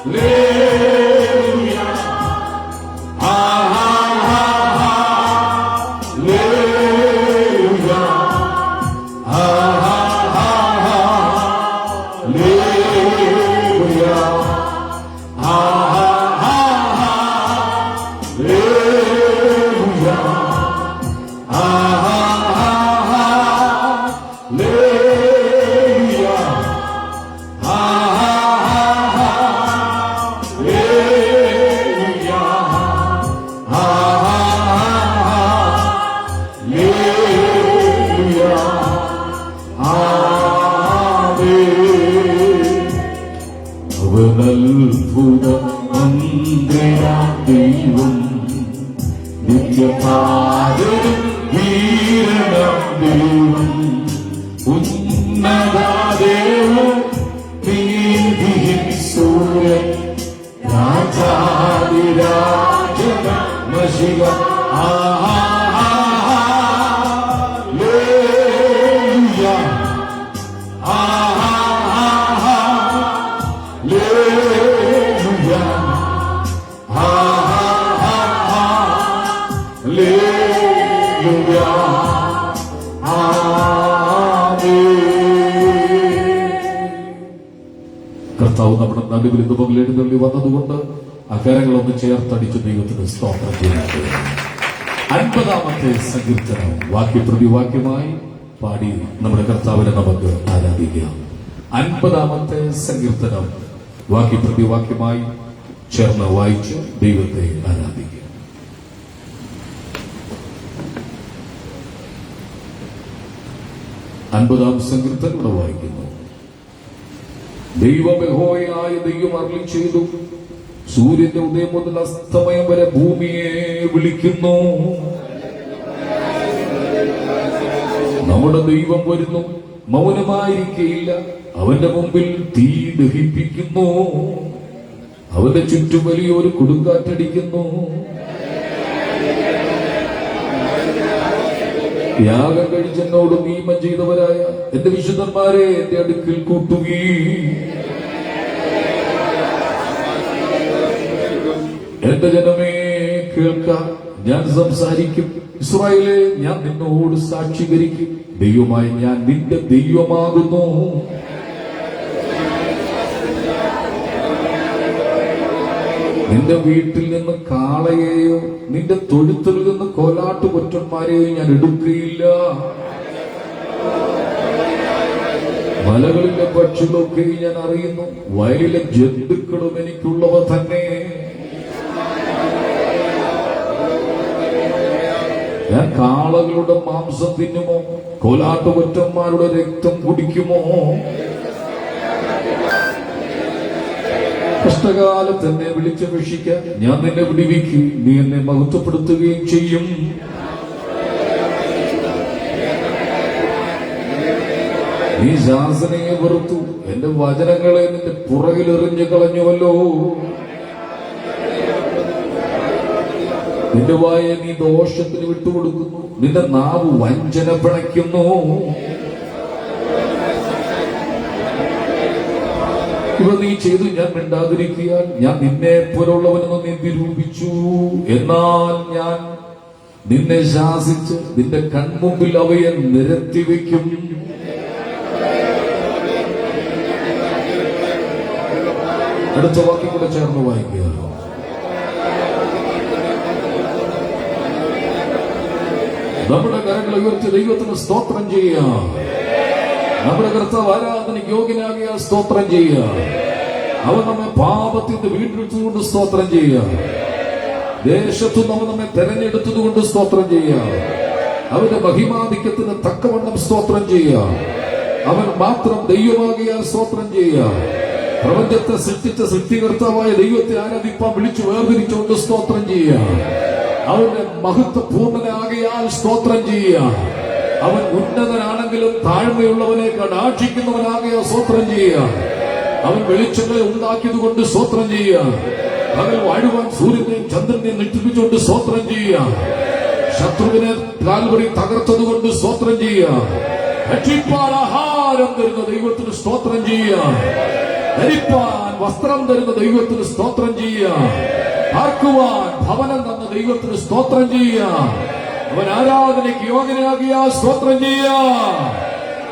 ഹല്ലേലൂയ, ആഹാ ഹല്ലേലൂയ, ആഹാ ഹല്ലേലൂയ, ആഹാ ഹല്ലേലൂയ, ആഹാ ഹല്ലേലൂയ, ആഹാ ഹല്ലേലൂയ, ആഹാ ഹല്ലേലൂയ. അവനത്ഭുത മന്ത്രിയാം ദൈവം, നിത്യപാദരും വീരണം ദൈവം, ഉന്നതദേവം നീതിയിൻ സൂര്യൻ, രാജാതിരാജന മഷിക. ആഹാ ഹല്ലേലൂയ, ആഹാ ഹല്ലേലൂയ, ആഹാ ഹല്ലേലൂയ, ആമേൻ. കർത്താവ് നമ്മുടെ നടുവിൽ ഇന്ന് പകൽ എഴുന്നള്ളി വന്നതുകൊണ്ട് അകരങ്ങളൊന്ന് ചേർത്തടിച്ച് ദൈവത്തിന് സ്തോത്രം ചെയ്യുന്നത്. 50-ാമത്തെ സങ്കീർത്തനം വാക്യപ്രതിവാക്യമായി പാടി നമ്മുടെ കർത്താവിനെ നമുക്ക് ആരാധിക്കാം. 50-ാമത്തെ സങ്കീർത്തനം വാക്യപ്രതിവാക്യമായി ചേർന്ന് വായിച്ച് ദൈവത്തെ ആരാധിക്കാം. 50-ാം സങ്കീർത്തനം ഇവിടെ വായിക്കുന്നു. ദൈവം യഹോവയായ ദൈവം അരുളി ചെയ്തു, സൂര്യന്റെ ഉദയം മുതൽ അസ്തമയം വരെ ഭൂമിയെ വിളിക്കുന്നു. ദൈവം വരുന്നു, മൗനമായിരിക്കയില്ല. അവന്റെ മുമ്പിൽ തീ ദഹിപ്പിക്കുന്നു, അവന്റെ ചുറ്റും വലിയൊരു കൊടുങ്കാറ്റടിക്കുന്നു. യാഗം കഴിച്ചെന്നോട് നിയമം ചെയ്തവരായ എന്റെ വിശുദ്ധന്മാരെ എന്റെ അടുക്കൽ കൂട്ടുകയും എന്റെ ജനമേ കേൾക്കാം, ഞാൻ സംസാരിക്കും. ഇസ്രായേലേ, ഞാൻ നിന്നോട് സാക്ഷീകരിക്കും. ദൈവമായി ഞാൻ നിന്റെ ദൈവമാകുന്നു. നിന്റെ വീട്ടിൽ നിന്ന് കാളയെയോ നിന്റെ തൊഴുത്തിൽ നിന്ന് കോലാട്ടുകൊറ്റന്മാരെയോ ഞാൻ എടുക്കുകയില്ല. മലകളിലെ പക്ഷികളൊക്കെ ഞാൻ അറിയുന്നു, വയലിലെ ജന്തുക്കളും എനിക്കുള്ളവ തന്നെ. ഞാൻ കാളകളുടെ മാംസം തിന്നുമോ? കോലാട്ടുകൊറ്റന്മാരുടെ രക്തം കുടിക്കുമോ? കഷ്ടകാലത്ത് എന്നെ വിളിച്ചപേക്ഷിക്കാൻ ഞാൻ നിന്നെ വിടിവിക്കും, നീ എന്നെ മഹത്വപ്പെടുത്തുകയും ചെയ്യും. നീ ശാസനയെ വെറുത്തു, എന്റെ വചനങ്ങളെ നിന്റെ പുറകിലെറിഞ്ഞു കളഞ്ഞുവല്ലോ. നിന്റെ വായ നീ ദോഷത്തിന് വിട്ടുകൊടുക്കുന്നു, നിന്റെ നാവ് വഞ്ചന പിണയ്ക്കുന്നു. ഇവ നീ ചെയ്തു ഞാൻ മിണ്ടാതിരിക്കാൻ ഞാൻ നിന്നെ പോലുള്ളവനെന്ന് നീ നിരൂപിച്ചു. എന്നാൽ ഞാൻ നിന്നെ ശാസിച്ച് നിന്റെ കൺമുമ്പിൽ അവയെ നിരത്തിവെക്കും. അടുത്ത വാക്യം കൂടെ ചേർന്ന് വായിക്കുക. നമ്മുടെ കരങ്ങൾ ഉയർത്തി ദൈവത്തിന് സ്തോത്രം ചെയ്യുക. നമ്മുടെ കർത്താവ് ആരാധനയ്ക്ക് യോഗ്യനാകിയ സ്തോത്രം ചെയ്യുക. അവൻ നമ്മെ പാപത്തിൽ നിന്ന് വീണ്ടെടുത്തുകൊണ്ട് സ്തോത്രം ചെയ്യുക. ദേശത്തു നമ്മെ തെരഞ്ഞെടുത്തതുകൊണ്ട് സ്തോത്രം ചെയ്യുക. അവന്റെ മഹിമാധിക്യത്തിന് തക്കവണ്ണം സ്തോത്രം ചെയ്യുക. അവൻ മാത്രം ദൈവമാകിയ സ്തോത്രം ചെയ്യുക. പ്രപഞ്ചത്തെ സൃഷ്ടിച്ച സൃഷ്ടികർത്താവായ ദൈവത്തെ ആരാധിപ്പാൻ വിളിച്ചു വേർതിരിച്ചുകൊണ്ട് സ്തോത്രം ചെയ്യുക. അവന്റെ മഹത്വപൂർണ്ണനാകിയാൽ സ്തോത്രം ചെയ്യുക. അവൻ ഉന്നതനാണെങ്കിലും താഴ്മയുള്ളവനെ കടാക്ഷിക്കുന്നവനാകിയ സ്തോത്രം ചെയ്യുക. അവൻ വെളിച്ചങ്ങളെ ഉണ്ടാക്കിയതുകൊണ്ട് സ്തോത്രം ചെയ്യുക. പകൽ വാഴുവാൻ സൂര്യനെയും ചന്ദ്രനെയും നിട്ടിപ്പിച്ചുകൊണ്ട് സ്തോത്രം ചെയ്യുക. ശത്രുവിനെ കാൽവരി തകർത്തതുകൊണ്ട് സ്തോത്രം ചെയ്യുക. രക്ഷിപ്പാൻ ആഹാരം തരുന്ന ദൈവത്തിന് സ്തോത്രം ചെയ്യുക. ധരിപ്പാൻ വസ്ത്രം തരുന്ന ദൈവത്തിന് സ്തോത്രം ചെയ്യുക. പാർക്കുവാൻ ഭവനം തന്ന ദൈവത്തിന് സ്തോത്രം ചെയ്യുക. അവൻ ആരാധനയ്ക്ക് യോഗ്യനാകിയ സ്തോത്രം ചെയ്യുക.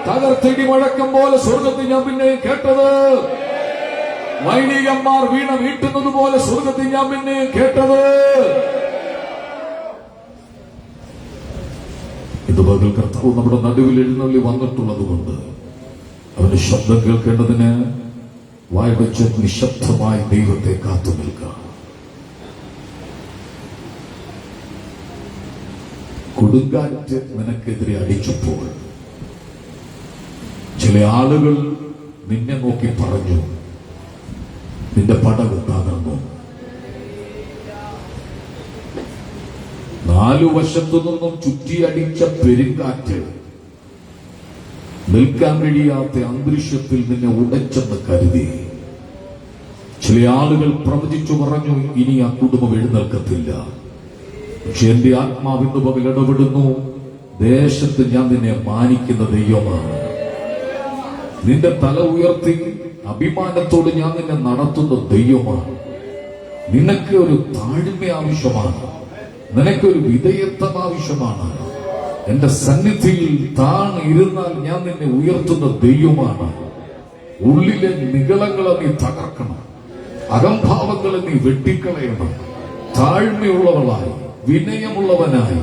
തകർത്തിടി മുഴക്കം പോലെ സ്വർഗത്തിൽ ഞാൻ പിന്നെ കേട്ടത്, വൈദികന്മാർ വീണ വീട്ടുന്നത് പോലെ സ്വർഗത്തിൽ ഞാൻ പിന്നെ കേട്ടത്. ഇത് പകൽ കർത്താവ് നമ്മുടെ നടുവിൽ എഴുന്നള്ളി വന്നിട്ടുള്ളത് കൊണ്ട് അവന്റെ ശബ്ദം കേൾക്കേണ്ടതിന് വായ്വച്ച് നിശബ്ദമായി ദൈവത്തെ കാത്തു നിൽക്കുക. കൊടുങ്കാറ്റ് നിനക്കെതിരെ അടിച്ചപ്പോൾ ചില ആളുകൾ നിന്നെ നോക്കി പറഞ്ഞു, നിന്റെ പടവ് തകർന്നു. 4 വശത്തു നിന്നും ചുറ്റിയടിച്ച പെരുങ്കാറ്റ് നിൽക്കാൻ കഴിയാത്ത അന്തരീക്ഷത്തിൽ നിന്നെ ഉടച്ചെന്ന് കരുതി. ചില ആളുകൾ പ്രവചിച്ചു പറഞ്ഞു, ഇനി ആ കുടുംബം എഴുന്നേൽക്കത്തില്ല. പക്ഷെ എന്റെ ആത്മാവിന്ന് പകൽ ഇടപെടുന്നു. ദേശത്ത് ഞാൻ നിന്നെ മാനിക്കുന്ന ദൈവമാണ്. നിന്റെ തല ഉയർത്തി അഭിമാനത്തോട് ഞാൻ നിന്നെ നടത്തുന്ന ദൈവമാണ്. നിനക്ക് ഒരു താഴ്മ ആവശ്യമാണ്, നിനക്കൊരു വിധേയത്വം ആവശ്യമാണ്. എന്റെ സന്നിധിയിൽ താൻ ഇരുന്നാൽ ഞാൻ നിന്നെ ഉയർത്തുന്ന ദൈവമാണ്. ഉള്ളിലെ നിഗളങ്ങളെ നീ തകർക്കണം, അഹംഭാവങ്ങളെ നീ വെട്ടിക്കളയണം. താഴ്മയുള്ളവളായി വിനയമുള്ളവനായി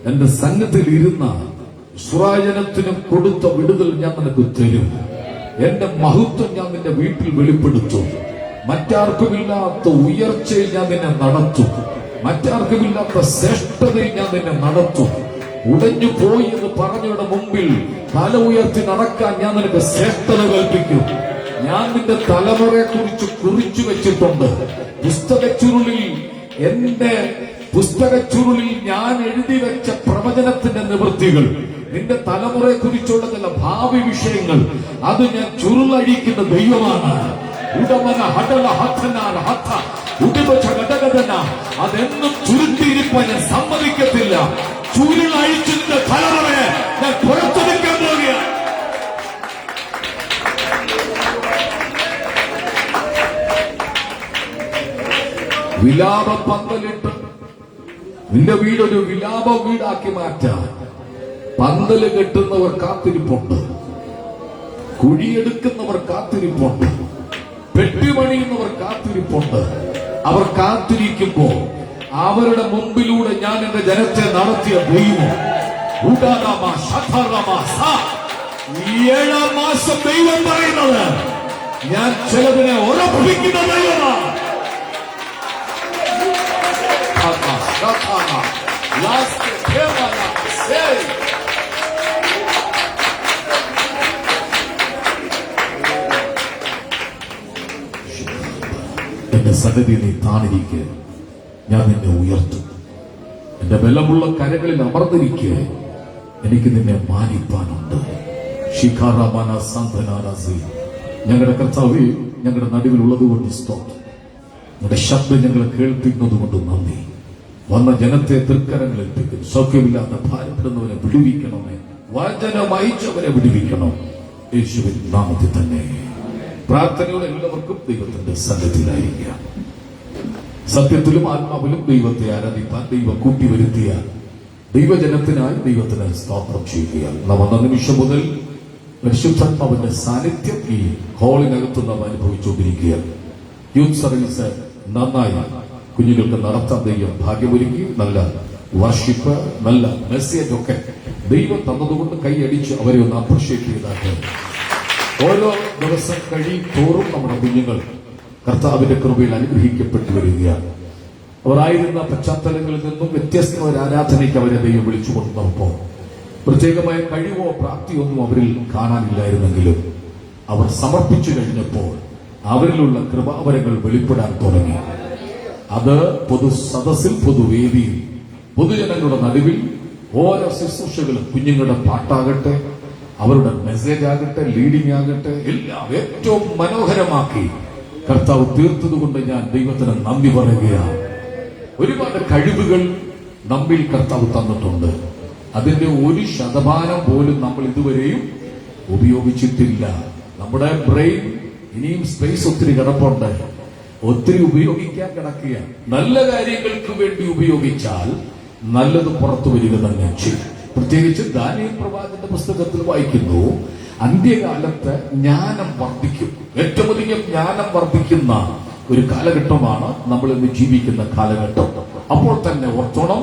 എന്റെ സന്നിധിയിൽ ഇരുന്ന ഇസ്രായേലിനും കൊടുത്ത വിടുതൽ ഞാൻ നിനക്ക് തരും. എന്റെ മഹത്വം ഞാൻ നിന്റെ വീട്ടിൽ വെളിപ്പെടുത്തും. മറ്റാർക്കുമില്ലാത്ത ഉയർച്ചയിൽ ഞാൻ നിന്നെ നടത്തും. മറ്റാർക്കുമില്ലാത്ത ശ്രേഷ്ഠതയിൽ ഞാൻ നിന്നെ നടത്തും. ഉടഞ്ഞു പോയി എന്ന് പറഞ്ഞവരുടെ മുമ്പിൽ തല ഉയർത്തി നടക്കാൻ ഞാൻ നിനക്ക് ശ്രേഷ്ഠത കൽപ്പിക്കും. ഞാൻ നിന്റെ തലമുറയെ കുറിച്ച് കുറിച്ചു വെച്ചിട്ടുണ്ട്. എന്റെ പുസ്തകച്ചുരുളിൽ ഞാൻ എഴുതി വെച്ച പ്രവചനത്തിന്റെ നിവൃത്തികൾ നിന്റെ തലമുറയെ കുറിച്ചുള്ള ചില ഭാവി വിഷയങ്ങൾ അത് ഞാൻ ചുരുളഴിക്കുന്ന ദൈവമാണ്. ഉടമന ഹടല ഹത്തനാർ ഹത്ത ഉടിവച്ച ഘടകതന അതെന്നും ചുരുട്ടിയിരിക്കാൻ ഞാൻ സമ്മതിക്കത്തില്ല. ചുരുളഴിച്ചു നിന്റെ തലമുറയെ ഞാൻ പുറത്തെടുക്കാൻ പോവുകയാണ്. വിലാപ പന്തലിട്ട് നിന്റെ വീടൊരു വിലാപ വീടാക്കി മാറ്റാൻ പന്തല് കെട്ടുന്നവർ കാത്തിരിപ്പുണ്ട്, കുഴിയെടുക്കുന്നവർ കാത്തിരിപ്പുണ്ട്, പെട്ടിമണിയുന്നവർ കാത്തിരിപ്പുണ്ട്. അവർ കാത്തിരിക്കുമ്പോ അവരുടെ മുമ്പിലൂടെ ഞാൻ എന്റെ ജനത്തെ നടത്തിയ ദൈവം 7 മാസം ദൈവം പറയുന്നത് ഞാൻ ചിലതിനെ ഉറപ്പിക്കുന്ന ദൈവമാണ്. എന്റെ സന്നിധി നീ താണിരിക്കെ ഞാൻ നിന്നെ ഉയർത്തും. എന്റെ ബലമുള്ള കരകളിൽ അമർന്നിരിക്കെ എനിക്ക് നിന്നെ മാനിപ്പാനുണ്ട്. ശിഖാറാമാന സന്ധനാരാസി ഞങ്ങളുടെ കർത്താവേ, ഞങ്ങളുടെ നടുവിലുള്ളത് കൊണ്ട് സ്തോത്രം. നിങ്ങളുടെ ശബ്ദം ഞങ്ങളെ കേൾപ്പിക്കുന്നത് കൊണ്ട് നന്ദി. വന്ന ജനത്തെ തൃക്കരങ്ങൾ ഏൽപ്പിക്കും. സൗഖ്യമില്ലാത്ത ഭാരപ്പെടുന്നവരെ വിടുവിക്കണമേ, വചനം അയച്ചവരെ വിടുവിക്കണം. യേശുവിൻ നാമത്തിൽ തന്നെ പ്രാർത്ഥനയോടെ എല്ലാവർക്കും ദൈവത്തിന്റെ സന്നിധിയിലായിരിക്കുക. സത്യത്തിലും ആത്മാവിലും ദൈവത്തെ ആരാധിപ്പാൻ ദൈവം കൂട്ടിവരുത്തിയ ദൈവജനത്തിനായി ദൈവത്തിന് സ്തോത്രം ചെയ്യുക. നാം വന്ന നിമിഷം മുതൽ പരിശുദ്ധാത്മാവിന്റെ സാന്നിധ്യം ഈ ഹാളിനകത്ത് നാം അനുഭവിച്ചുകൊണ്ടിരിക്കുകയാണ്. യൂത്ത് സർവീസ് നന്നായി കുഞ്ഞുങ്ങൾക്ക് നടത്താൻ ദൈവം ഭാഗ്യമൊരുക്കി. നല്ല വർഷിപ്പ്, നല്ല മെസ്സേജ് ഒക്കെ ദൈവം തന്നതുകൊണ്ട് കൈയടിച്ച് അവരെ ഒന്ന് അപ്രിഷ്യേറ്റ് ചെയ്താൽ ഓരോ ദിവസം തോറും നമ്മുടെ കുഞ്ഞുങ്ങൾ കർത്താവിന്റെ കൃപയിൽ അനുഗ്രഹിക്കപ്പെട്ടു വരികയാണ്. അവരായിരുന്ന പശ്ചാത്തലങ്ങളിൽ നിന്നും വ്യത്യസ്തമായ ഒരു ആരാധനയ്ക്ക് അവരെ ദൈവം വിളിച്ചു കൊണ്ടുവന്നപ്പോൾ പ്രത്യേകമായ കഴിവോ പ്രാപ്തിയോ ഒന്നും അവരിൽ കാണാനില്ലായിരുന്നെങ്കിലും അവർ സമർപ്പിച്ചു കഴിഞ്ഞപ്പോൾ അവരിലുള്ള കൃപാവരങ്ങൾ വെളിപ്പെടാൻ തുടങ്ങി. അത് പൊതു സദസ്സിൽ, പൊതുവേദിയിൽ, പൊതുജനങ്ങളുടെ നടുവിൽ ഓരോ ശുശ്രൂഷകളും കുഞ്ഞുങ്ങളുടെ പാട്ടാകട്ടെ, അവരുടെ മെസ്സേജ് ആകട്ടെ, ലീഡിംഗ് ആകട്ടെ, എല്ലാം ഏറ്റവും മനോഹരമാക്കി കർത്താവ് തീർത്തതുകൊണ്ട് ഞാൻ ദൈവത്തിന് നന്ദി പറയുകയാണ്. ഒരുപാട് കഴിവുകൾ നമ്മിൽ കർത്താവ് തന്നിട്ടുണ്ട്. അതിന്റെ 1% പോലും നമ്മൾ ഇതുവരെയും ഉപയോഗിച്ചിട്ടില്ല. നമ്മുടെ ബ്രെയിൻ ഇനിയും സ്പേസ് ഒത്തിരി കിടപ്പുണ്ട്, ഒത്തിരി ഉപയോഗിക്കാൻ കിടക്കുകയാണ്. നല്ല കാര്യങ്ങൾക്ക് വേണ്ടി ഉപയോഗിച്ചാൽ നല്ലത് പുറത്തു വരിക തന്നെ ചെയ്യും. പ്രത്യേകിച്ച് ദാനിയേൽ പ്രവാചകന്റെ പുസ്തകത്തിൽ വായിക്കുന്നു, അന്ത്യകാലത്ത് ജ്ഞാനം വർദ്ധിക്കും. ഏറ്റവും അധികം ജ്ഞാനം വർദ്ധിക്കുന്ന ഒരു കാലഘട്ടമാണ് നമ്മൾ ഇന്ന് ജീവിക്കുന്ന കാലഘട്ടം. അപ്പോൾ തന്നെ ഓർത്തോണം,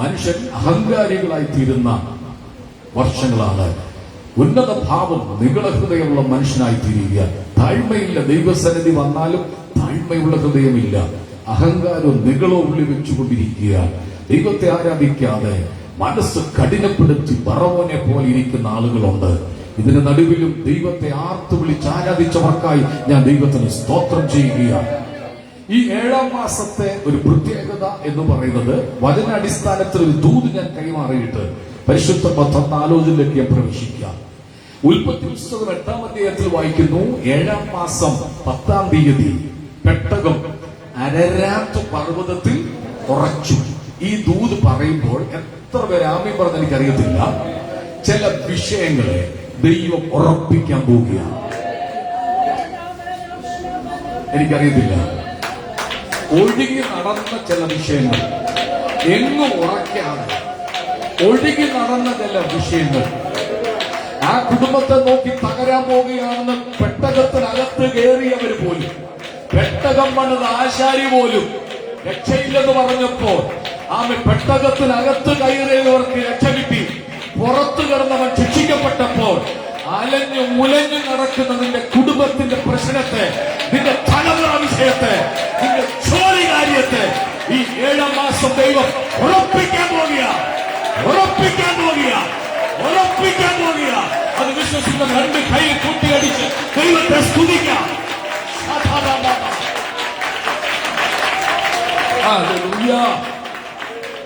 മനുഷ്യൻ അഹങ്കാരികളായി തീരുന്ന വർഷങ്ങളാണ്. ഉന്നത ഭാവം, നിഗളഹൃദയമുള്ള മനുഷ്യനായി തീരുക. താഴ്മയില്ല. ദൈവസന്നിധി വന്നാലും താഴ്മയുള്ള ഹൃദയമില്ല. അഹങ്കാരവും നികളവും ഉള്ളി വെച്ചുകൊണ്ടിരിക്കുക. ദൈവത്തെ ആരാധിക്കാതെ മനസ്സ് കഠിനപ്പെടുത്തി പറവോനെ പോലെ ഇരിക്കുന്ന ആളുകളുണ്ട്. ഇതിന് നടുവിലും ദൈവത്തെ ആർത്തു വിളിച്ച് ആരാധിച്ചവർക്കായി ഞാൻ ദൈവത്തിന് സ്തോത്രം ചെയ്യുകയാണ്. ഈ 7 മാസത്തെ ഒരു പ്രത്യേകത എന്ന് പറയുന്നത് വചനാടിസ്ഥാനത്തിൽ ഒരു ദൂത് ഞാൻ കൈമാറിയിട്ട് പരിശുദ്ധ പത്രം ആലോചനയിലേക്ക് ഞാൻ പ്രവേശിക്കാം. ഉൽപ്പത്തി പുസ്തകം 8-ാം അധ്യായത്തിൽ വായിക്കുന്നു, 7-ാം മാസം 10-ാം തീയതി പെട്ടകം അരരാത്ത് പർവ്വതത്തിൽ ഉറച്ചു. ഈ ദൂത് പറയുമ്പോൾ എത്ര പേര് ആമീൻ പറഞ്ഞ എനിക്കറിയത്തില്ല. ചില വിഷയങ്ങളെ ദൈവം ഉറപ്പിക്കാൻ പോവുകയാണ്. എനിക്കറിയത്തില്ല. ഒഴുകി നടന്ന ചില വിഷയങ്ങൾ, എങ്ങും ഉറക്കാതെ ഒഴുകി നടന്ന ചില വിഷയങ്ങൾ ആ കുടുംബത്തെ നോക്കി തകരാൻ പോവുകയാണെന്ന് പെട്ടകത്തിനകത്ത് കയറിയവർ പോലും, പെട്ടകം പണിത ആശാരി പോലും രക്ഷയില്ലെന്ന് പറഞ്ഞപ്പോൾ ആമെ പെട്ടകത്തിനകത്ത് കയറിയവർക്ക് രക്ഷ കിട്ടി. പുറത്തു കിടന്നവൻ ശിക്ഷിക്കപ്പെട്ടപ്പോൾ അലഞ്ഞു മുലഞ്ഞു നടക്കുന്ന നിന്റെ കുടുംബത്തിന്റെ പ്രശ്നത്തെ, നിന്റെ തലമുറ വിഷയത്തെ, നിന്റെ ജോലി കാര്യത്തെ ഈ 7-ാം മാസം ദൈവം ഉറപ്പിക്കാൻ പോവുക. അത് വിശ്വസിക്കുന്ന 2 കൈ കൂട്ടിയടിച്ച് ദൈവത്തെ സ്തുതിക്കാം.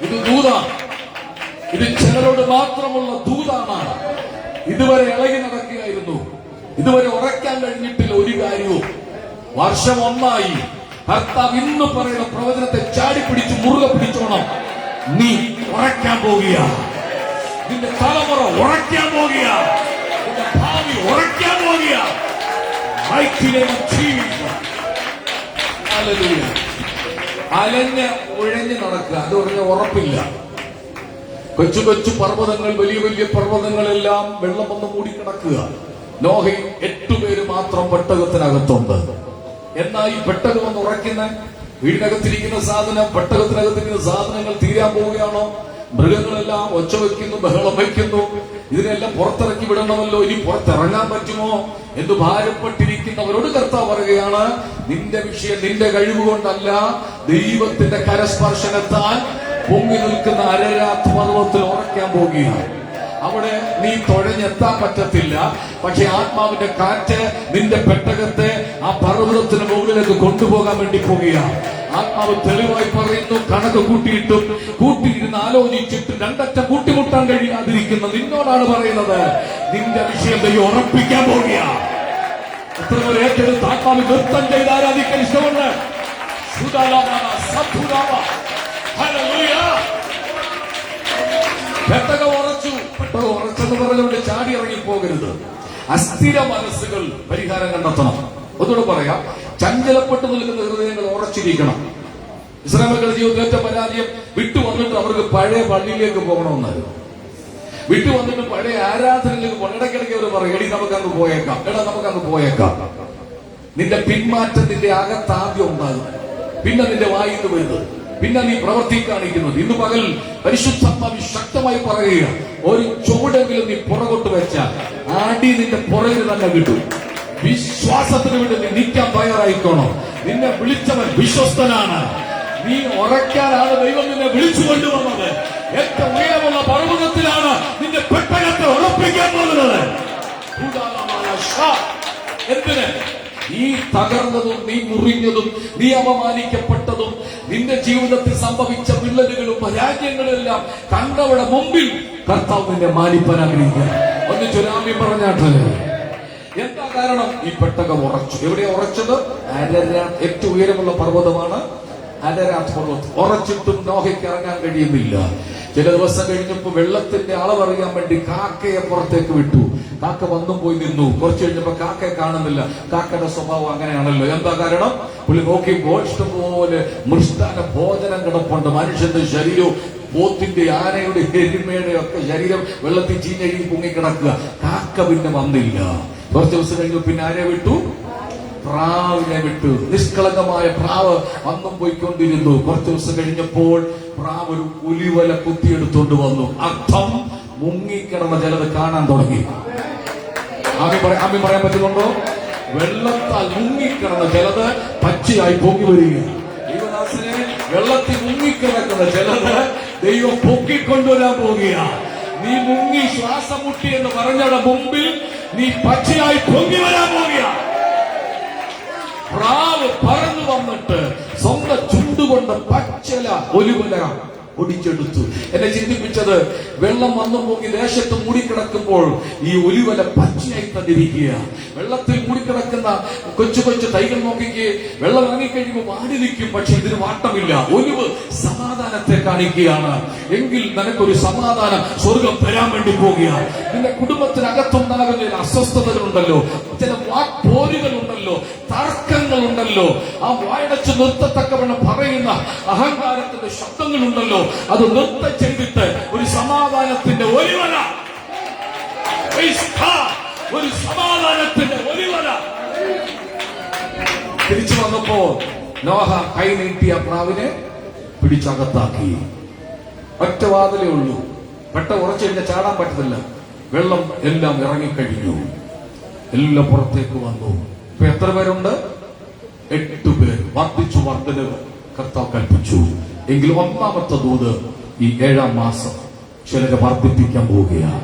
ഇത് ദൂത, ഇത് ചിലരോട് മാത്രമുള്ള ദൂതാണ്. ഇതുവരെ ഇളകി നടക്കുകയായിരുന്നു, ഇതുവരെ ഉറക്കാൻ കഴിഞ്ഞിട്ടില്ല ഒരു കാര്യവും. വർഷം ഒന്നായി. കർത്താവ് ഇന്ന് പറയുന്ന പ്രവചനത്തെ ചാടിപ്പിടിച്ച് മുറുകെ പിടിച്ചോണം. നീ ഉറക്കാൻ പോകുക, നിന്റെ തലമുറ ഉറക്കാൻ പോകുക, നിന്റെ ഭാവി ഉറക്കാൻ പോകുക. അലഞ്ഞ് ഉഴഞ്ഞ് നടക്കുക, അത് പറഞ്ഞ ഉറപ്പില്ല. കൊച്ചു കൊച്ചു പർവ്വതങ്ങൾ, വലിയ വലിയ പർവ്വതങ്ങളെല്ലാം വെള്ളം വന്ന് മൂടിക്കിടക്കുക. നോഹയും 8 പേര് മാത്രം പെട്ടകത്തിനകത്തുണ്ട്. എന്നാൽ ഈ പെട്ടകം വന്ന് ഉറയ്ക്കുന്ന വീടിനകത്തിരിക്കുന്ന സാധനം, പെട്ടകത്തിനകത്തിരിക്കുന്ന സാധനങ്ങൾ തീരാൻ പോവുകയാണോ? മൃഗങ്ങളെല്ലാം ഒച്ച വയ്ക്കുന്നു, ബഹളം വയ്ക്കുന്നു. ഇതിനെല്ലാം പുറത്തിറക്കി വിടണമല്ലോ, ഇനി പുറത്തിറങ്ങാൻ പറ്റുമോ എന്ന് ഭാരപ്പെട്ടിരിക്കുന്നവരോട് കർത്താവ് പറയുകയാണ്, നിന്റെ വിഷയം നിന്റെ കഴിവുകൊണ്ടല്ല, ദൈവത്തിന്റെ കരസ്പർശനത്താൽ പൊങ്ങി നിൽക്കുന്ന അരരാത്ത് പർവ്വതത്തിൽ ഉറയ്ക്കാൻ പോകുകയാണ്. അവിടെ നീ തുഴഞ്ഞെത്താൻ പറ്റത്തില്ല, പക്ഷെ ആത്മാവിന്റെ കാറ്റ് നിന്റെ പെട്ടകത്തെ ആ പർവ്വതത്തിന് മുകളിലേക്ക് കൊണ്ടുപോകാൻ വേണ്ടി പോകുകയാണ്. ആത്മാവ് തെളിവായി പറയുന്നു, കണക്ക് കൂട്ടിയിരുന്ന് ആലോചിച്ചിട്ട് രണ്ടറ്റം കൂട്ടിമുട്ടാൻ കഴിയാതിരിക്കുന്ന നിന്നോടാണ് പറയുന്നത്, നിന്റെ വിഷയം ദൈവം ഉറപ്പിക്കാൻ പോകുകയാണ്. എത്ര പേർ ഏറ്റെടുത്ത് ആത്മാവ് നൃത്തം ചെയ്ത് ആരാധിക്കാൻ ഇഷ്ടമുണ്ട്? പെട്ടകം ഉറച്ചു. പെട്ടകം ഉറച്ചെന്ന് പറഞ്ഞുകൊണ്ട് ചാടി ഇറങ്ങി പോകരുത്. അസ്ഥിര മനസ്സുകൾ പരിഹാരം കണ്ടെത്തണം. ഒന്നുകൂടെ പറയാം, ചഞ്ചലപ്പെട്ടു നിൽക്കുന്ന ഹൃദയങ്ങൾ ഉറച്ചിരിക്കണം. ഇസ്രായേൽ മക്കളുടെ ജീവിതത്തിലെ പരാജയം വിട്ടു വന്നിട്ട് അവർക്ക് പഴയ പള്ളിയിലേക്ക് പോകണമെന്നായിരുന്നു. വിട്ടു വന്നിട്ട് പഴയ ആരാധനയിലേക്ക് പോകണം. ഇടയ്ക്കിടയ്ക്ക് അവർ പറയും, എടി നമുക്കങ്ങ് പോയേക്കാം, നമുക്കങ്ങ് പോയേക്കാം. നിന്റെ പിന്മാറ്റം നിന്റെ അകത്താദ്യം ഉണ്ടാകും, പിന്നെ നിന്റെ വായിന്ന് വരുന്നത്, പിന്നെ നീ പ്രവർത്തി കാണിക്കുന്നത്. ഇന്ന് പകൽ പരിശുദ്ധാത്മാവ് ശക്തമായി പറയുക, ഒരു ചുവടെങ്കിലും നീ പുറകോട്ട് വെച്ചാൽ ആടി നിന്റെ പുറകിൽ തന്നെ കിട്ടും. വിശ്വാസത്തിന് വേണ്ടി നീ നിൽക്കാൻ തയ്യാറായിക്കോണം. നിന്നെ വിളിച്ചവൻ വിശ്വസ്തനാണ്. നീ ഉറയ്ക്കാനാണ് ദൈവം നിന്നെ വിളിച്ചു കൊണ്ടുവന്നത്. ഏറ്റവും ഉയരമുള്ള പർവ്വതത്തിലാണ് നിന്റെ പെട്ടകത്തെ ഉറപ്പിക്കാൻ പോകുന്നത്. എന്തിന്? നീ തകർന്നതും, നീ മുറിഞ്ഞതും, നീ അപമാനിക്കപ്പെട്ടതും, നിന്റെ ജീവിതത്തിൽ സംഭവിച്ച വിള്ളലുകളും പരാജയങ്ങളും എല്ലാം കണ്ടവിടെ മുമ്പിൽ കർത്താവ് നിന്നെ മാനിപ്പാൻ ആഗ്രഹിക്കുക. ഒന്ന് ചൊല്ലാമി പറഞ്ഞാട്ട്. എന്താ കാരണം? ഈ പെട്ടകം ഉറച്ചു. എവിടെ ഉറച്ചത്? അരരാത്ത്. ഏറ്റവും ഉയരമുള്ള പർവ്വതമാണ് അരരാത്ത് പർവ്വതം. ഉറച്ചിട്ടും നോഹയ്ക്ക് ഇറങ്ങാൻ കഴിയുന്നില്ല. ചില ദിവസം കഴിഞ്ഞപ്പോൾ വെള്ളത്തിന്റെ അളവറിയാൻ വേണ്ടി കാക്കയെ പുറത്തേക്ക് വിട്ടു. കാക്ക വന്നും പോയി നിന്നു. കുറച്ച് കഴിഞ്ഞപ്പോ കാക്കയെ കാണുന്നില്ല. കാക്കയുടെ സ്വഭാവം അങ്ങനെയാണല്ലോ. എന്താ കാരണം? പുള്ളി നോക്കിയപ്പോൾ ഇഷ്ടംപോലെ മൃഷ്ടാന ഭോജനം കിടപ്പുണ്ട്. മനുഷ്യന്റെ ശരീരവും പോത്തിന്റെ, ആനയുടെ, എരുമയുടെ ഒക്കെ ശരീരം വെള്ളത്തിൽ ചീഞ്ഞഴുകി പൊങ്ങിക്കിടക്കുക. കാക്ക പിന്നെ വന്നില്ല. കുറച്ച് ദിവസം കഴിഞ്ഞു പിന്നെ ആരെ വിട്ടു? പ്രാവിനെ വിട്ടു. നിഷ്കളങ്കമായ പ്രാവ് വന്നും പോയിക്കൊണ്ടിരുന്നു. കുറച്ച് ദിവസം കഴിഞ്ഞപ്പോൾ പ്രാവ് ഒരു ഉലിവല കുത്തിയെടുത്തോണ്ട് വന്നു. അർത്ഥം മുങ്ങിക്കിടന്ന ചിലത് കാണാൻ തുടങ്ങി. ആമി പറയാൻ പറ്റുന്നുണ്ടോ? വെള്ളത്താൽ മുങ്ങിക്കിടന്ന ചിലത് പച്ചയായി പൊങ്ങി വരികയാണ്. ദൈവദാസനെ, വെള്ളത്തിൽ മുങ്ങിക്കിടക്കുന്ന ചിലത് ദൈവം പൊക്കിക്കൊണ്ടുവരാൻ പോവുകയാണ്. നീ മുങ്ങി ശ്വാസം മുട്ടി എന്ന് പറഞ്ഞയുടെ മുമ്പിൽ നീ പച്ചയായി പൊങ്ങി വരാൻ പോവുകയാണ്. പ്രാവ് പറന്നു വന്നിട്ട് സ്വന്തം ചുണ്ടുകൊണ്ട് പച്ചല ഒലിവല ഒടിച്ചെടുത്തു. എന്നെ ചിന്തിപ്പിച്ചത്, വെള്ളം വന്നു പോയി ദേശത്ത് മൂടിക്കിടക്കുമ്പോൾ ഈ ഒലിവല പച്ചയായി തന്നിരിക്കുക. വെള്ളത്തിൽ മൂടിക്കിടക്കുന്ന കൊച്ചു കൊച്ചു തൈകൾ നോക്കിക്ക് വെള്ളം ഇറങ്ങിക്കഴിയുമ്പോൾ വാടി നിൽക്കും, പക്ഷെ ഇതിന് വാട്ടമില്ല. ഒലിവ് സമാധാനത്തെ കാണിക്കുകയാണ്. എങ്കിൽ നിനക്കൊരു സമാധാനം സ്വർഗം തരാൻ വേണ്ടി പോവുകയാണ്. നിന്റെ കുടുംബത്തിനകത്തുണ്ടാകുന്ന ചില അസ്വസ്ഥതകളുണ്ടല്ലോ, ചില വാക്പോരുകളുണ്ടല്ലോ, തർക്കങ്ങളുണ്ടല്ലോ, ആ വായടച്ച് നിർത്തത്തക്കവണ്ണം പറയുന്ന അഹങ്കാരത്തിന്റെ ശബ്ദങ്ങളുണ്ടല്ലോ, അത് നൃത്തം ചെയ്തിട്ട് ഒരു സമാധാനത്തിന്റെ ഒലിവല, ഒരു സമാധാനത്തിന്റെ ഒലിവല തിരിച്ചു വന്നപ്പോ നോഹ കൈ നീട്ടിയ പ്രാവിനെ പിടിച്ചകത്താക്കി. ഒറ്റ വാതിലേ ഉള്ളൂ. പെട്ട ഉറച്ചു കഴിഞ്ഞാൽ ചാടാൻ പറ്റത്തില്ല. വെള്ളം എല്ലാം ഇറങ്ങിക്കഴിഞ്ഞു. എല്ലാം പുറത്തേക്ക് വന്നു. ഇപ്പൊ എത്ര പേരുണ്ട്? 8 പേർ. വർദ്ധിച്ചു വർദ്ധനവ് കർത്താവ് കൽപ്പിച്ചു. എങ്കിൽ ഒന്നാമത്തെ ദൂത് ഈ 7-ാം മാസം ചിലരെ വർദ്ധിപ്പിക്കാൻ പോവുകയാണ്.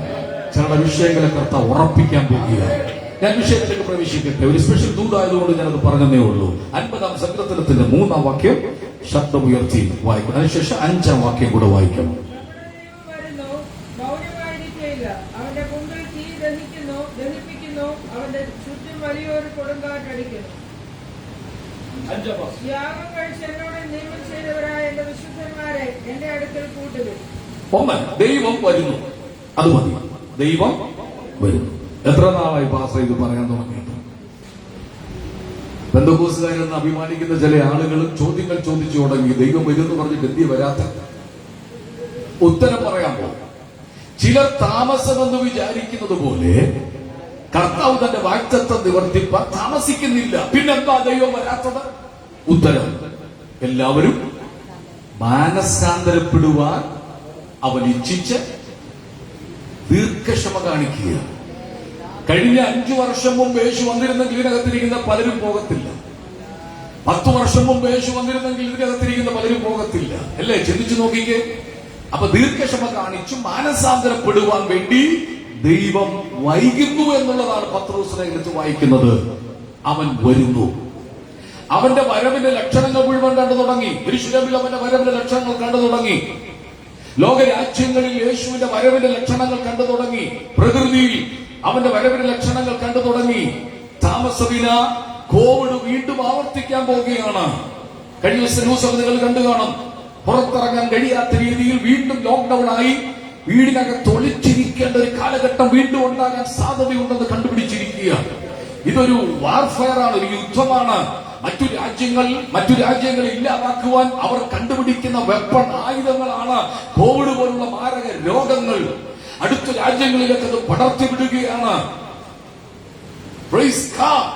ചിലരുടെ വിഷയങ്ങളെ കർത്താവ് ഉറപ്പിക്കാൻ പോവുകയാണ്. ഞാൻ വിഷയത്തിലേക്ക് പ്രവേശിക്കട്ടെ. ഒരു സ്പെഷ്യൽ ദൂതായതുകൊണ്ട് ഞാനത് പറഞ്ഞതേ ഉള്ളൂ. 50-ാം സങ്കീർത്തനത്തിന്റെ 3-ാം വാക്യം ശബ്ദമുയർത്തി വായിക്കണം. അതിനുശേഷം 5-ാം വാക്യം കൂടെ വായിക്കണം. ദഹിക്കുകയില്ല. അവന്റെ മുമ്പിൽ തീ ദഹിപ്പിക്കുന്നു. അവന്റെ ചുറ്റും വലിയൊരു കൊടുങ്കാറ്റടിക്കുന്നു. യാഗം കഴിച്ച് എന്നോട് നിയമം ചെയ്തവരായ എന്റെ വിശുദ്ധന്മാരെ എന്റെ അടുക്കൽ കൂട്ടുവിൻ. ഒന്ന്, ദൈവം വരുന്നു. അത് മതി. ദൈവം വരുന്നു. എത്ര നാളായി പാസ്റ്റർ ഇത് പറയാൻ തുടങ്ങിയിട്ട്? പെന്തക്കോസ്തുകാരെന്ന് അഭിമാനിക്കുന്ന ചില ആളുകൾ ചോദ്യങ്ങൾ ചോദിച്ചു തുടങ്ങി. ദൈവം വരുന്നു പറഞ്ഞിട്ട് എന്തിയ വരാത്ത? ഉത്തരം പറയാൻ പോകും. ചിലർ താമസമെന്ന് വിചാരിക്കുന്നത് പോലെ കർത്താവ് തന്റെ വാഗ്ദത്തം നിവർത്തിപ്പാൻ താമസിക്കുന്നില്ല. പിന്നെന്താ ദൈവം വരാത്തത്? ഉത്തരം, എല്ലാവരും മാനസാന്തരപ്പെടുവാൻ അവൻ ഇച്ഛിച്ച് ദീർഘക്ഷമ കാണിക്കുക. കഴിഞ്ഞ 5 വർഷം മുമ്പ് യേശു വന്നിരുന്നെങ്കിൽ ഇതിനകത്തിരിക്കുന്ന പലരും പോകത്തില്ല. 10 വർഷം മുമ്പ് യേശു വന്നിരുന്നെങ്കിൽ ഇതിനകത്തിരിക്കുന്ന പലരും പോകത്തില്ല. അല്ലേ? ചിന്തിച്ചു നോക്കിക്കേ. അപ്പൊ ദീർഘക്ഷമ കാണിച്ചു മാനസാന്തരപ്പെടുവാൻ വേണ്ടി ദൈവം വൈകുന്നു എന്നുള്ളതാണ് പത്രോസിനെ എടുത്ത് വായിക്കുന്നത്. അവൻ വരുന്നു. അവന്റെ വരവിന്റെ ലക്ഷണങ്ങൾ മുഴുവൻ കണ്ടു തുടങ്ങി. യെരൂശലേമിൽ അവന്റെ വരവിന്റെ ലക്ഷണങ്ങൾ കണ്ടു തുടങ്ങി. ലോകരാജ്യങ്ങളിൽ യേശുവിന്റെ വരവിന്റെ ലക്ഷണങ്ങൾ കണ്ടു തുടങ്ങി. പ്രകൃതിയിൽ അവന്റെ വരവിന്റെ ലക്ഷണങ്ങൾ കണ്ടു തുടങ്ങി. താമസവിന കോവിഡ് വീണ്ടും ആവർത്തിക്കാൻ പോവുകയാണ്. കഴിഞ്ഞ ദിവസം ന്യൂസ് നിങ്ങൾ കണ്ടു കാണും. പുറത്തിറങ്ങാൻ കഴിയാത്ത രീതിയിൽ വീണ്ടും ലോക്ക്ഡൌൺ ആയി വീടിനകത്ത് ഒളിച്ചിരിക്കേണ്ട ഒരു കാലഘട്ടം വീണ്ടും ഉണ്ടാകാൻ സാധ്യതയുണ്ടെന്ന് കണ്ടുപിടിച്ചിരിക്കുക. ഇതൊരു വാർഫെയർ ആണ്, ഒരു യുദ്ധമാണ്. മറ്റു രാജ്യങ്ങളെ ഇല്ലാതാക്കുവാൻ അവർ കണ്ടുപിടിക്കുന്ന വെപ്പൺ ആയുധങ്ങളാണ് കോവിഡ് പോലുള്ള മാരക രോഗങ്ങൾ. അടുത്ത രാജ്യങ്ങളിലേക്ക് അത് പടർത്തിവിടുകയാണ്. Praise God.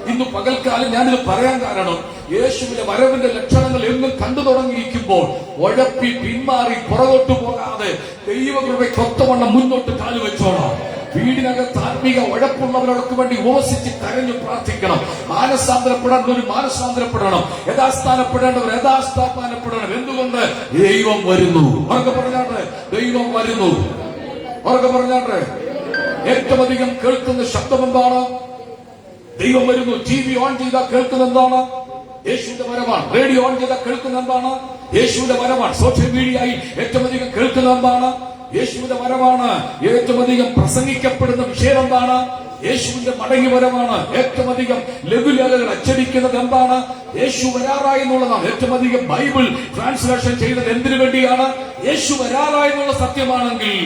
ഇന്ന് പകൽക്കാലം ഞാനിത് പറയാൻ കാരണം, യേശുവിന്റെ വരവിന്റെ ലക്ഷണങ്ങൾ എന്നും കണ്ടു തുടങ്ങിയിരിക്കുമ്പോൾ ഉഴപ്പി പിന്മാറി പുറകോട്ട് പോകാതെ ദൈവകൃപയ്ക്കൊത്തവണ്ണം മുന്നോട്ട് കാലുവെച്ചോണം. വീടിനകത്ത് ആത്മീക ഉഴപ്പുള്ളവർക്ക് വേണ്ടി ഉപവസിച്ച് കരഞ്ഞു പ്രാർത്ഥിക്കണം. മാനസാന്തരപ്പെടേണ്ടവർ മാനസാന്തരപ്പെടണം. യഥാസ്ഥാനപ്പെടേണ്ടവർ യഥാസ്ഥാനപ്പെടണം. എന്തുകൊണ്ട്? ദൈവം വരുന്നു. ഉറക്കെ പറഞ്ഞാട്ടെ, ദൈവം വരുന്നു. ഉറക്കെ പറഞ്ഞാട്ടെ. ഏറ്റവും അധികം കേൾക്കുന്ന ശബ്ദം എന്താണ്? ദൈവം വരുന്നു. TV ഓൺ ചെയ്താൽ കേൾക്കുന്ന എന്താണ്? യേശുവിന്റെ വരവാണ്. റേഡിയോ ഓൺ ചെയ്താൽ കേൾക്കുന്ന എന്താണ്? യേശുവിന്റെ വരവാണ്. സോഷ്യൽ മീഡിയയിൽ ഏറ്റവും അധികം കേൾക്കുന്ന എന്താണ്? യേശുവിന്റെ വരവാണ്. ഏറ്റവും അധികം പ്രസംഗിക്കപ്പെടുന്ന വിഷയം എന്താണ്? യേശുവിന്റെ മടങ്ങി വരവാണ്. ഏറ്റവും അധികം ലഘുലേഖകൾ അച്ചടിക്കുന്നത് എന്താണ്? യേശു വരാറായി എന്നുള്ളതാണ്. ഏറ്റവും അധികം ബൈബിൾ ട്രാൻസ്ലേഷൻ ചെയ്തത് എന്തിനു വേണ്ടിയാണ്? യേശു വരാറായി എന്നുള്ള സത്യമാണെങ്കിൽ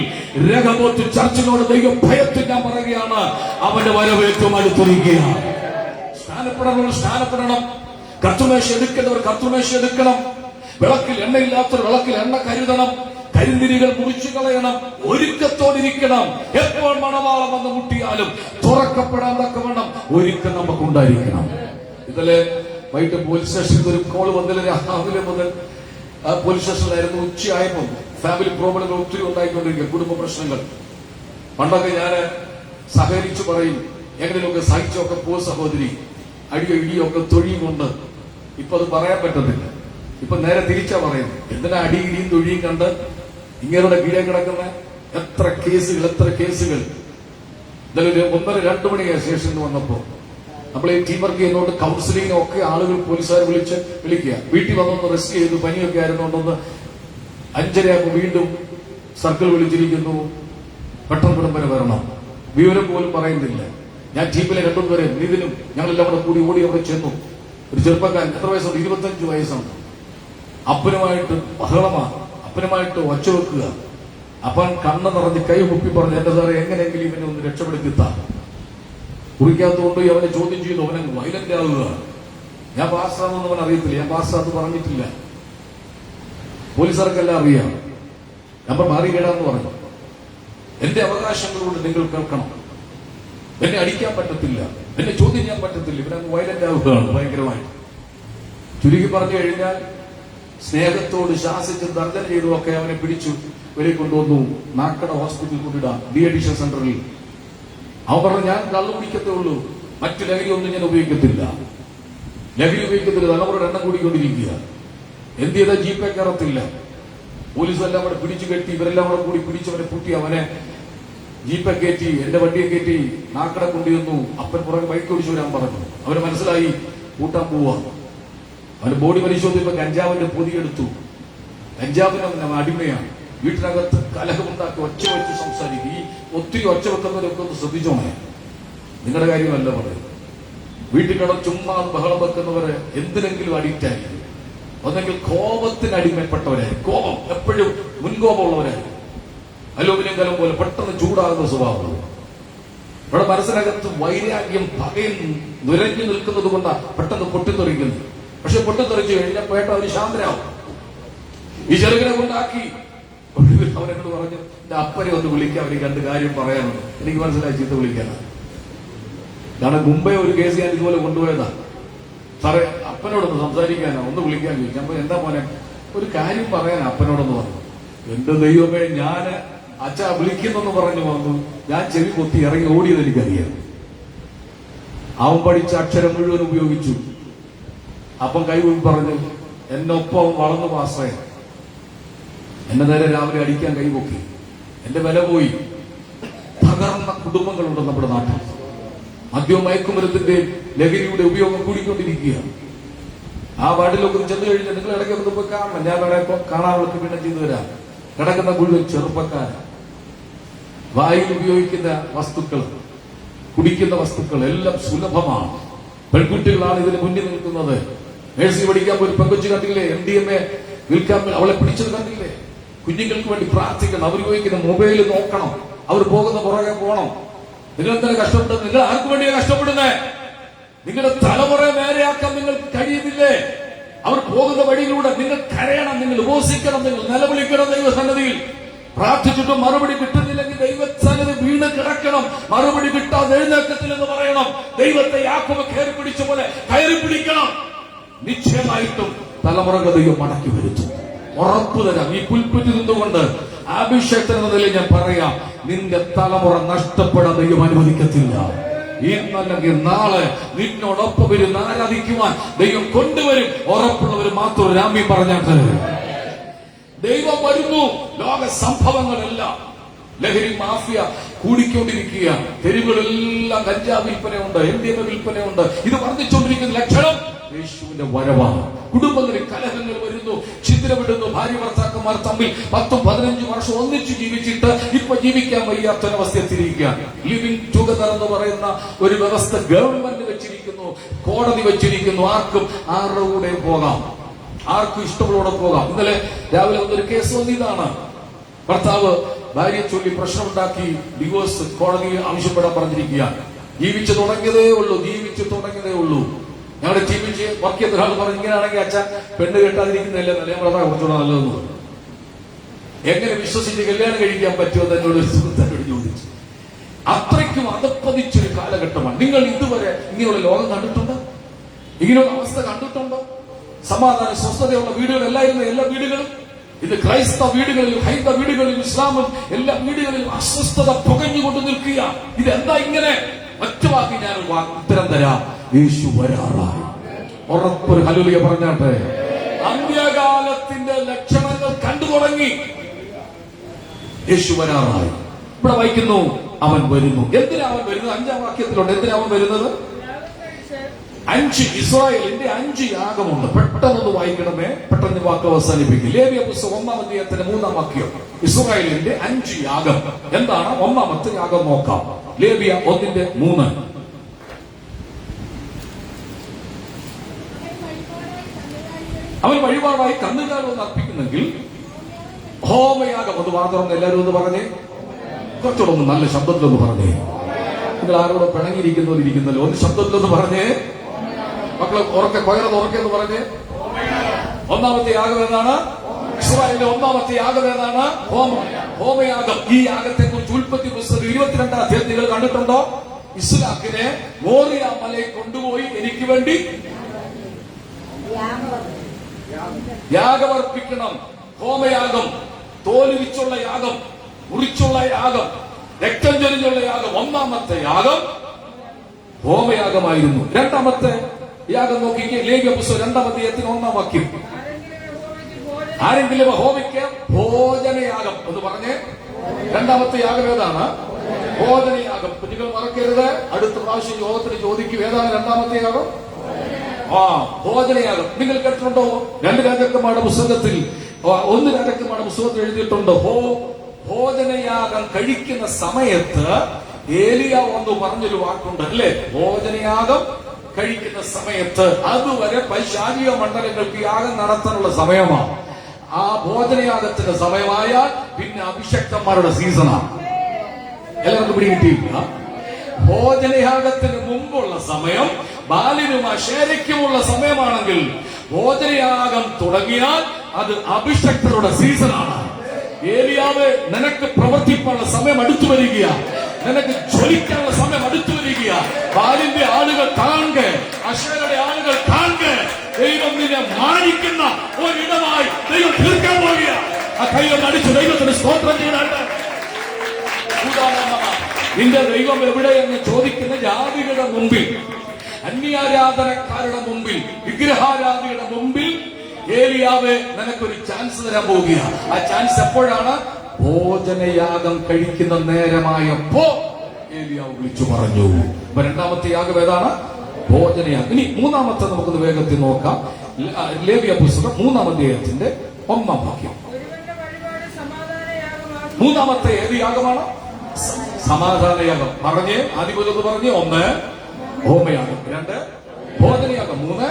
രഹബോത്ത് ചർച്ചിനോട് ദൈവം ഭയത്തിൽ ഞാൻ പറയുകയാണ്, അവന്റെ വരവ് ഏറ്റവും അടുത്തിരിക്കുകയാണ്. സ്നാനപ്പെടണം. കർത്തുമേശ എടുക്കേണ്ടവർ കർത്തുമേശ എടുക്കണം. വിളക്കിൽ എണ്ണയില്ലാത്തവർ വിളക്കിൽ എണ്ണ കരുതണം. കരിന്തിരികൾ മുറിച്ചു കളയണം. ഒരുക്കത്തോടിരിക്കണം. എപ്പോൾ മണവാളം വന്ന് മുട്ടിയാലും തുറക്കപ്പെടാൻ തക്കവണ്ണം ഒരുക്കം നമുക്കുണ്ടായിരിക്കണം. ഇന്നലെ വൈകിട്ട് പോലീസ് സ്റ്റേഷനിൽ ഒരു കോൾ വന്നില്ല. രാവിലെ മുതൽ പോലീസ് സ്റ്റേഷനിലായിരുന്നു. ഉച്ചയായപ്പോൾ ഫാമിലി പ്രോബ്ലങ്ങൾ ഒത്തിരി ഉണ്ടായിക്കൊണ്ടിരിക്കുക, കുടുംബ പ്രശ്നങ്ങൾ. പണ്ടൊക്കെ ഞാൻ സഹകരിച്ചു പറയും, എങ്ങനെയൊക്കെ സഹിച്ചൊക്കെ പോ സഹോദരി, അടിയോ ഇടിയോ ഒക്കെ തൊഴിയും കൊണ്ട്. ഇപ്പൊ അത് പറയാൻ പറ്റത്തില്ല. ഇപ്പൊ നേരെ തിരിച്ചാ പറയുന്നത്. എന്തിനാ അടി ഇടിയും തൊഴിയും കണ്ട് ഇങ്ങനെ കീഴെ കിടക്കുന്ന എത്ര കേസുകൾ. ഇന്നലെ 1:30-2 മണിയായ സ്റ്റേഷനിൽ വന്നപ്പോ നമ്മൾ ഈ ടീം വർക്ക് ചെയ്യുന്നതുകൊണ്ട് കൗൺസിലിങ്ങിനും ഒക്കെ ആളുകൾ പോലീസുകാർ വിളിക്കുക. വീട്ടിൽ വന്നൊന്ന് റെസ്റ്റ് ചെയ്തു, പനിയൊക്കെ ആയിരുന്നുകൊണ്ടൊന്ന് 5:30 വീണ്ടും സർക്കിൾ വിളിച്ചിരിക്കുന്നു, പെട്ടെന്ന് വരെ വരണം. വിവരം പോലും പറയുന്നില്ല. ഞാൻ ടീമിലെ 2 പേരെ ഇതിനും ഞങ്ങളെല്ലാം കൂടെ കൂടി ഓടി അവിടെ ചെന്നു. ഒരു ചെറുപ്പക്കാരൻ, എത്ര വയസ്സുണ്ട്? 25 വയസ്സാണ്. അപ്പനുമായിട്ട് ബഹളമാണ്. അപ്പനുമായിട്ട് ഒച്ച വെക്കുക. അപ്പൻ കണ്ണ് നിറഞ്ഞ് കൈ മുപ്പി പറഞ്ഞു, എന്റെ സാറെ എങ്ങനെയെങ്കിലും ഇവനെ ഒന്ന് രക്ഷപ്പെടുത്തിത്താം. കുറിക്കാത്തതുകൊണ്ട് അവനെ ചോദ്യം ചെയ്തു. അവനെ വയലന്റ് ആവുക. ഞാൻ പാസ്സാണെന്ന് അവൻ അറിയത്തില്ല. ഞാൻ പാസ്സാന്ന് പറഞ്ഞിട്ടില്ല. പോലീസുകാർക്കെല്ലാം അറിയാം. നമ്മൾ മാറി കേടാന്ന് പറഞ്ഞു. എന്റെ അവകാശങ്ങളോട് നിങ്ങൾ കേൾക്കണം. എന്നെ അടിക്കാൻ പറ്റത്തില്ല, എന്നെ ചോദ്യം ചെയ്യാൻ പറ്റത്തില്ല. ഇവനങ്ങ് വയലന്റ് ആവുകയാണ് ഭയങ്കരമായിട്ട്. ചുരുക്കി പറഞ്ഞു കഴിഞ്ഞാൽ സ്നേഹത്തോട് ശാസിച്ചും തർജ്ജന ചെയ്തുമൊക്കെ അവനെ പിടിച്ചു വെളിയിൽ കൊണ്ടുവന്നു. നാക്കട ഹോസ്പിറ്റലിൽ കൊണ്ടിടാം, ഡി അഡിക്ഷൻ സെന്ററിൽ. അവൻ പറഞ്ഞു, ഞാൻ കള്ളു കുടിക്കത്തേ ഉള്ളൂ, മറ്റു ലഹരി ഒന്നും ഞാൻ ഉപയോഗിക്കത്തില്ല. തലമുറയുടെ എണ്ണം കൂടിക്കൊണ്ടിരിക്കുക. എന്ത് ചെയ്താൽ ജീപ്പേ കയറത്തില്ല. പോലീസെല്ലാം കൂടെ പിടിച്ചു കെട്ടി, ഇവരെല്ലാം കൂടെ കൂടി പിടിച്ചവനെ പൂട്ടി അവനെ ജീപ്പെ കയറ്റി, എന്റെ വണ്ടിയെ കയറ്റി നാക്കട കൊണ്ടുവന്നു. അപ്പൻ പുറകെ ബൈക്ക് ഓടിച്ചു വരാൻ പറഞ്ഞു. അവന് മനസ്സിലായി കൂട്ടാൻ പോവാ. അവന്റെ ബോഡി പരിശോധിച്ചപ്പോ കഞ്ചാവിന്റെ പൊതിയെടുത്തു. കഞ്ചാവിന് അടിമയാണ്. വീട്ടിനകത്ത് കലഹമുണ്ടാക്കി ഒച്ച വെച്ച് സംസാരിക്കും. ഈ ഒത്തിരി ഒച്ച വെക്കുന്നവരൊക്കെ ഒന്ന് ശ്രദ്ധിച്ചോണേ. നിങ്ങളുടെ കാര്യമല്ല പറയും. വീട്ടിൽ കിടന്ന് ചുമ്മാ ബഹളം വെക്കുന്നവര് എന്തിനെങ്കിലും അഡിക്റ്റ് ആയിരിക്കും. ഒന്നെങ്കിൽ കോപത്തിന് അടിമപ്പെട്ടവരായിരിക്കും. കോപം എപ്പോഴും മുൻകോപമുള്ളവരായിരിക്കും. അലൂമിനിയം കലം പോലെ പെട്ടെന്ന് ചൂടാകുന്ന സ്വഭാവം. ഇവിടെ മനസ്സിനകത്ത് വൈരാഗ്യം പകയും നുരഞ്ഞു നിൽക്കുന്നത് കൊണ്ടാണ് പെട്ടെന്ന് പൊട്ടിത്തെറിക്കുന്നത്. പക്ഷെ പൊട്ടിത്തെറിച്ചു കഴിഞ്ഞാൽ പേട്ട ഒരു ശാന്തരാവും. ഈ ചെറുകിനെ കൊണ്ടാക്കി അവരെന്നോട് പറഞ്ഞു, എന്റെ അപ്പനെ ഒന്ന് വിളിക്കാൻ, അവർക്ക് രണ്ട് കാര്യം പറയാനുണ്ട്. എനിക്ക് മനസ്സിലായി ചീത്ത വിളിക്കാനാണ്. കാരണം മുമ്പേ ഒരു കേസ് ഞാൻ ഇതുപോലെ കൊണ്ടുപോയതാ. സാറേ അപ്പനോടൊന്ന് സംസാരിക്കാനോ ഒന്ന് വിളിക്കാൻ ചോദിച്ചു. അപ്പൊ എന്താ മോനെ, ഒരു കാര്യം പറയാൻ അപ്പനോടൊന്ന് പറഞ്ഞു. എന്റെ ദൈവമേ, ഞാൻ അച്ഛാ വിളിക്കുന്നെന്ന് പറഞ്ഞു വന്നു. ഞാൻ ചെവി പൊത്തി ഇറങ്ങി ഓടിയത് എനിക്കറിയാം. അവൻ പഠിച്ച അക്ഷരം മുഴുവൻ ഉപയോഗിച്ചു. അപ്പം കൈ പറഞ്ഞു, എന്നൊപ്പം അവൻ വളർന്നു പാസ്സായ. എന്നെ നേരെ രാവിലെ അടിക്കാൻ കൈപൊക്കി. എന്റെ വില പോയി. തകർന്ന കുടുംബങ്ങളുണ്ട് നമ്മുടെ നാട്ടിൽ. മദ്യവും മയക്കുമരുന്നിന്റെ ലഹരിയുടെ ഉപയോഗം കൂടിക്കൊണ്ടിരിക്കുക. ആ വാർഡിലൊക്കെ ചെന്ന് കഴിഞ്ഞാൽ നിങ്ങൾ ഇടയ്ക്ക് പോയി കാണണം. ഞാൻ വേണേ കാണാനുള്ള പിന്നെ ചെയ്തു തരാം. കിടക്കുന്ന മുഴുവൻ ചെറുപ്പക്കാരൻ. വായിൽ ഉപയോഗിക്കുന്ന വസ്തുക്കൾ, കുടിക്കുന്ന വസ്തുക്കൾ എല്ലാം സുലഭമാണ്. പെൺകുട്ടികളാണ് ഇതിന് മുന്നിൽ നിൽക്കുന്നത്. മേഴ്സി പഠിക്കാൻ പോയി പെൺകൊച്ചു കണ്ടില്ലേ? MDMA വിൽക്കാൻ അവളെ പിടിച്ചത് കണ്ടില്ലേ? കുഞ്ഞുങ്ങൾക്ക് വേണ്ടി പ്രാർത്ഥിക്കണം. അവർ ഉപയോഗിക്കുന്ന മൊബൈൽ നോക്കണം. അവർ പോകുന്ന പുറകെ പോകണം. നിങ്ങൾ എന്താണ് കഷ്ടപ്പെടുന്നത്? നിങ്ങൾ ആർക്കു വേണ്ടിയാണ് കഷ്ടപ്പെടുന്നത്? നിങ്ങളുടെ തലമുറയെ നേരെയാക്കാൻ നിങ്ങൾക്ക് കഴിയുന്നില്ലേ? അവർ പോകുന്ന വഴിയിലൂടെ നിങ്ങൾ കരയണം, നിങ്ങൾ ഉപവസിക്കണം, നിങ്ങൾ നിലവിളിക്കണം. ദൈവസന്നിധിയിൽ പ്രാർത്ഥിച്ചിട്ടും മറുപടി കിട്ടുന്നില്ലെങ്കിൽ ദൈവസന്നിധി വീണ് കിടക്കണം. മറുപടി കിട്ടാതെ എഴുന്നേക്കത്തില്ലെന്ന് പറയണം. ദൈവത്തെ യാക്കോബ് കയറി പിടിച്ച പോലെ കയറി പിടിക്കണം. നിശ്ചയമായിട്ടും തലമുറകൾ ദൈവം മടക്കി വരുത്തും. ഉറപ്പു തരാം. ഈ പുൽപ്പറ്റിൽ നിന്നുകൊണ്ട് അഭിഷേകത്തിന് എന്ന നിലയിൽ ഞാൻ പറയാം, നിന്റെ തലമുറ നഷ്ടപ്പെടാൻ ദൈവം അനുവദിക്കത്തില്ല. ഇന്നല്ലെങ്കിൽ നാളെ നിന്നോടൊപ്പം ഇരുന്ന് ആരാധിക്കുവാൻ ദൈവം കൊണ്ടുവരും. ഉറപ്പുള്ളവർ മാത്രം രാമ്യം പറഞ്ഞാൽ ദൈവം വരുന്നു. ലോക സംഭവങ്ങളെല്ലാം ലഹരി മാഫിയ കൂടിക്കൊണ്ടിരിക്കുക. തെരുവുകളെല്ലാം കഞ്ചാവ് വിൽപ്പനയുണ്ട്, MDMA വിൽപ്പനയുണ്ട്. ഇത് വർദ്ധിച്ചുകൊണ്ടിരിക്കുന്ന ലക്ഷണം യേശുവിന്റെ വരവാണ്. കുടുംബങ്ങളിൽ കലഹങ്ങൾ വരുന്നു, ഛിദ്രമിടുന്നു. ഭാര്യ ഭർത്താക്കന്മാർ തമ്മിൽ 10-15 വർഷം ഒന്നിച്ചു ജീവിച്ചിട്ട് ഇപ്പൊ ജീവിക്കാൻ വയ്യാത്തൊരവസ്ഥ എത്തിയിരിക്കുക. ലിവിംഗ് ടുഗദർ എന്ന് പറയുന്ന ഒരു വ്യവസ്ഥ ഗവൺമെന്റ് വെച്ചിരിക്കുന്നു, കോടതി വെച്ചിരിക്കുന്നു. ആർക്കും ആരുടെ കൂടെ പോകാം, ആർക്കും ഇഷ്ടമുള്ളൂടെ പോകാം. ഇന്നലെ രാവിലെ വന്നൊരു കേസ് വന്നിതാണ്. ഭർത്താവ് ഭാര്യയെ ചൊല്ലി പ്രശ്നമുണ്ടാക്കി ഡിവോഴ്സ് കോടതിയെ ആവശ്യപ്പെടാൻ പറഞ്ഞിരിക്കുക. ജീവിച്ചു തുടങ്ങിയതേ ഉള്ളൂ. ഞങ്ങളുടെ ജീവിച്ച് വർക്ക് ചെയ്യുന്ന ഒരാൾ പറഞ്ഞു, ഇങ്ങനെയാണെങ്കിൽ അച്ഛൻ പെണ്ണ് കെട്ടാതിരിക്കുന്നതല്ലേ നല്ല, വളരെ കുറച്ചുകൂടെ നല്ലതെന്ന് പറഞ്ഞു. എങ്ങനെ വിശ്വസിച്ച് കല്യാണം കഴിക്കാൻ പറ്റുമെന്ന് എന്നോട് ഒരു സുഹൃത്തിനോട് ചോദിച്ചു. അത്രയ്ക്കും അതപ്പതിച്ചൊരു കാലഘട്ടമാണ്. നിങ്ങൾ ഇതുവരെ ഇങ്ങനെയുള്ള ലോകം കണ്ടിട്ടുണ്ടോ? ഇങ്ങനെയുള്ള അവസ്ഥ കണ്ടിട്ടുണ്ടോ? സമാധാന സ്വസ്ഥതയുള്ള വീടുകളല്ലായിരുന്നു എല്ലാ വീടുകളും. ഇത് ക്രൈസ്തവ വീടുകളിലും ഹൈന്ദവ വീടുകളിലും ഇസ്ലാമും എല്ലാ വീടുകളിലും അസ്വസ്ഥത പുകഞ്ഞുകൊണ്ട് നിൽക്കുക. ഇതെന്താ ഇങ്ങനെ? ഒറ്റ വാക്കി ഞാൻ ഉത്തരം തരാം. യേശു വരാറായി. ഉറപ്പൊരു ഹല്ലേലൂയ പറഞ്ഞാട്ടെ. അന്ത്യകാലത്തിന്റെ ലക്ഷണങ്ങൾ കണ്ടു തുടങ്ങി. യേശു വരാറായി. ഇവിടെ വായിക്കുന്നു, അവൻ വരുന്നു. എന്തിനാ അവൻ വരുന്നത്? 5-ാം വാക്യത്തിലുണ്ട്. എന്തിനാ അവൻ വരുന്നത്? 5 ഇസ്രായേലിന്റെ 5 യാഗമുണ്ട്. പെട്ടെന്ന് വായിക്കണമേ, പെട്ടെന്ന് വാക്ക് അവസാനിപ്പിക്കും. ലേവ്യ പുസ്തകം 1-ാം അധ്യായത്തിന്റെ 3-ാം വാക്യം. ഇസ്രായേലിന്റെ 5 യാഗം എന്താണ്? 1-ാമത്തെ യാഗം നോക്കാം. ലേവ്യ 1:3. അവൻ വഴിപാടായി കന്നുകാലം അർപ്പിക്കുന്നെങ്കിൽ ഹോമയാഗം. അത് മാത്രം എല്ലാവരും ഒന്ന് പറഞ്ഞേ, കുറച്ചുകൂടെ നല്ല ശബ്ദത്തിലൊന്ന് പറഞ്ഞേ. നിങ്ങൾ ആരോടെ പിണങ്ങിയിരിക്കുന്നവരിയ്ക്കുന്നല്ലോ, ഒന്ന് ശബ്ദത്തിലൊന്ന് പറഞ്ഞേ. മക്കളെ ഉറക്കെ ഉറക്കെന്ന് പറഞ്ഞേ. 1-ാമത്തെ യാഗം ഏതാണ്? ഇസ്രായേലിന്റെ 1-ാമത്തെ യാഗം ഏതാണ്? ഹോമയാഗം. ഈ യാഗത്തെ കുറിച്ച് ഉൽപ്പത്തി പുസ്തകം 22-ാം അധ്യായം നിങ്ങൾ കണ്ടിട്ടുണ്ടോ? ഇസ്ഹാക്കിനെ മോറിയ മലയിൽ കൊണ്ടുപോയി എനിക്ക് വേണ്ടി യാഗമർപ്പിക്കണം. ഹോമയാഗം, തോലുരിച്ചുള്ള യാഗം, മുറിച്ചുള്ള യാഗം, രക്തം ചൊരിഞ്ഞുള്ള യാഗം. 1-ാമത്തെ യാഗം ഹോമയാഗമായിരുന്നു. 2-ാമത്തെ യാഗം നോക്കിക്കേ. ലേവ്യ പുസ്തകം 2-ാം അധ്യായത്തിന് 1-ാം വാക്യം. ആരെങ്കിലും ഹോമിക്ക് ഭോജനയാഗം എന്ന് പറഞ്ഞേ. 2-ാമത്തെ യാഗം ഏതാണ്? ഭോജനയാഗം. നിങ്ങൾ മറക്കരുത്. അടുത്ത പ്രാവശ്യം യോഗത്തിന് ചോദിക്കും, ഏതാണ് 2-ാമത്തെ യാഗം? ഭോജനയാഗം. നിങ്ങൾ കേട്ടിട്ടുണ്ടോ? 2 രാജാക്കന്മാരുടെ പുസ്തകത്തിൽ ഒന്ന് രാജാക്കന്മാരുടെ പുസ്തകത്തിൽ എഴുതിയിട്ടുണ്ട്, ഭോജനയാഗം കഴിക്കുന്ന സമയത്ത് ഏലിയ ഒന്ന് പറഞ്ഞൊരു വാക്കുണ്ട് അല്ലെ, ഭോജനയാഗം കഴിക്കുന്ന സമയത്ത് അതുവരെ പൈശാചിക മണ്ഡലങ്ങൾക്ക് യാഗം നടത്താനുള്ള സമയമാണ്. ആ ഭോജനയാഗത്തിന്റെ സമയമായാൽ പിന്നെ അഭിഷക്തന്മാരുടെ സീസണാണ്. എല്ലാവർക്കും പിടികിട്ടിയില്ല. ഭോജനയാഗത്തിന് മുമ്പുള്ള സമയം ബാലിനും അശേരയ്ക്കുമുള്ള സമയമാണെങ്കിൽ ഭോജനയാഗം തുടങ്ങിയാൽ അത് അഭിഷക്തരുടെ സീസണാണ്. ഏലിയാവ്, നിനക്ക് പ്രവർത്തിക്കാനുള്ള സമയം അടുത്തു വരിക, നിനക്ക് ജ്വലിക്കാനുള്ള സമയം അടുത്തു വരിക. ബാലിന്റെ ആളുകൾ കാണുക, അശേരയുടെ ആളുകൾ കാണുക. ദൈവം നിന്നെ മാനിക്കുന്ന ഒരിടമായി ദൈവം തീർക്കാൻ പോകുക. ആ കൈയൊന്ന് അടിച്ചു ദൈവത്തിന് സ്തോത്രം ചെയ്യാനായിട്ട്. നിന്റെ ദൈവം എവിടെയെന്ന് ചോദിക്കുന്ന ജാതികളുടെ മുമ്പിൽ, അന്യാരാധനക്കാരുടെ മുമ്പിൽ, വിഗ്രഹാരാധികളുടെ മുമ്പിൽ ഏലിയാവെ നിനക്കൊരു ചാൻസ് തരാൻ പോവുക. ആ ചാൻസ് എപ്പോഴാണ്? ഭോജനയാഗം കഴിക്കുന്ന നേരമായപ്പോ ഏലിയാവ് വിളിച്ചു പറഞ്ഞു. അപ്പൊ രണ്ടാമത്തെ യാഗം ഏതാണ്? ഭോജനയാഗം. ഇനി മൂന്നാമത്തെ നമുക്കൊന്ന് വേഗത്തിൽ നോക്കാം. ലേവ്യ പുസ്തകം 3-ാം അധ്യായത്തിന്റെ 1-ാം വാക്യം. മൂന്നാമത്തെ ഏത് യാഗമാണ്? സമാധാനയാഗം. പറഞ്ഞ് ആദ്യം പറഞ്ഞ് 1 ഹോമയാഗം, 2 ഭോജനയാഗം, 3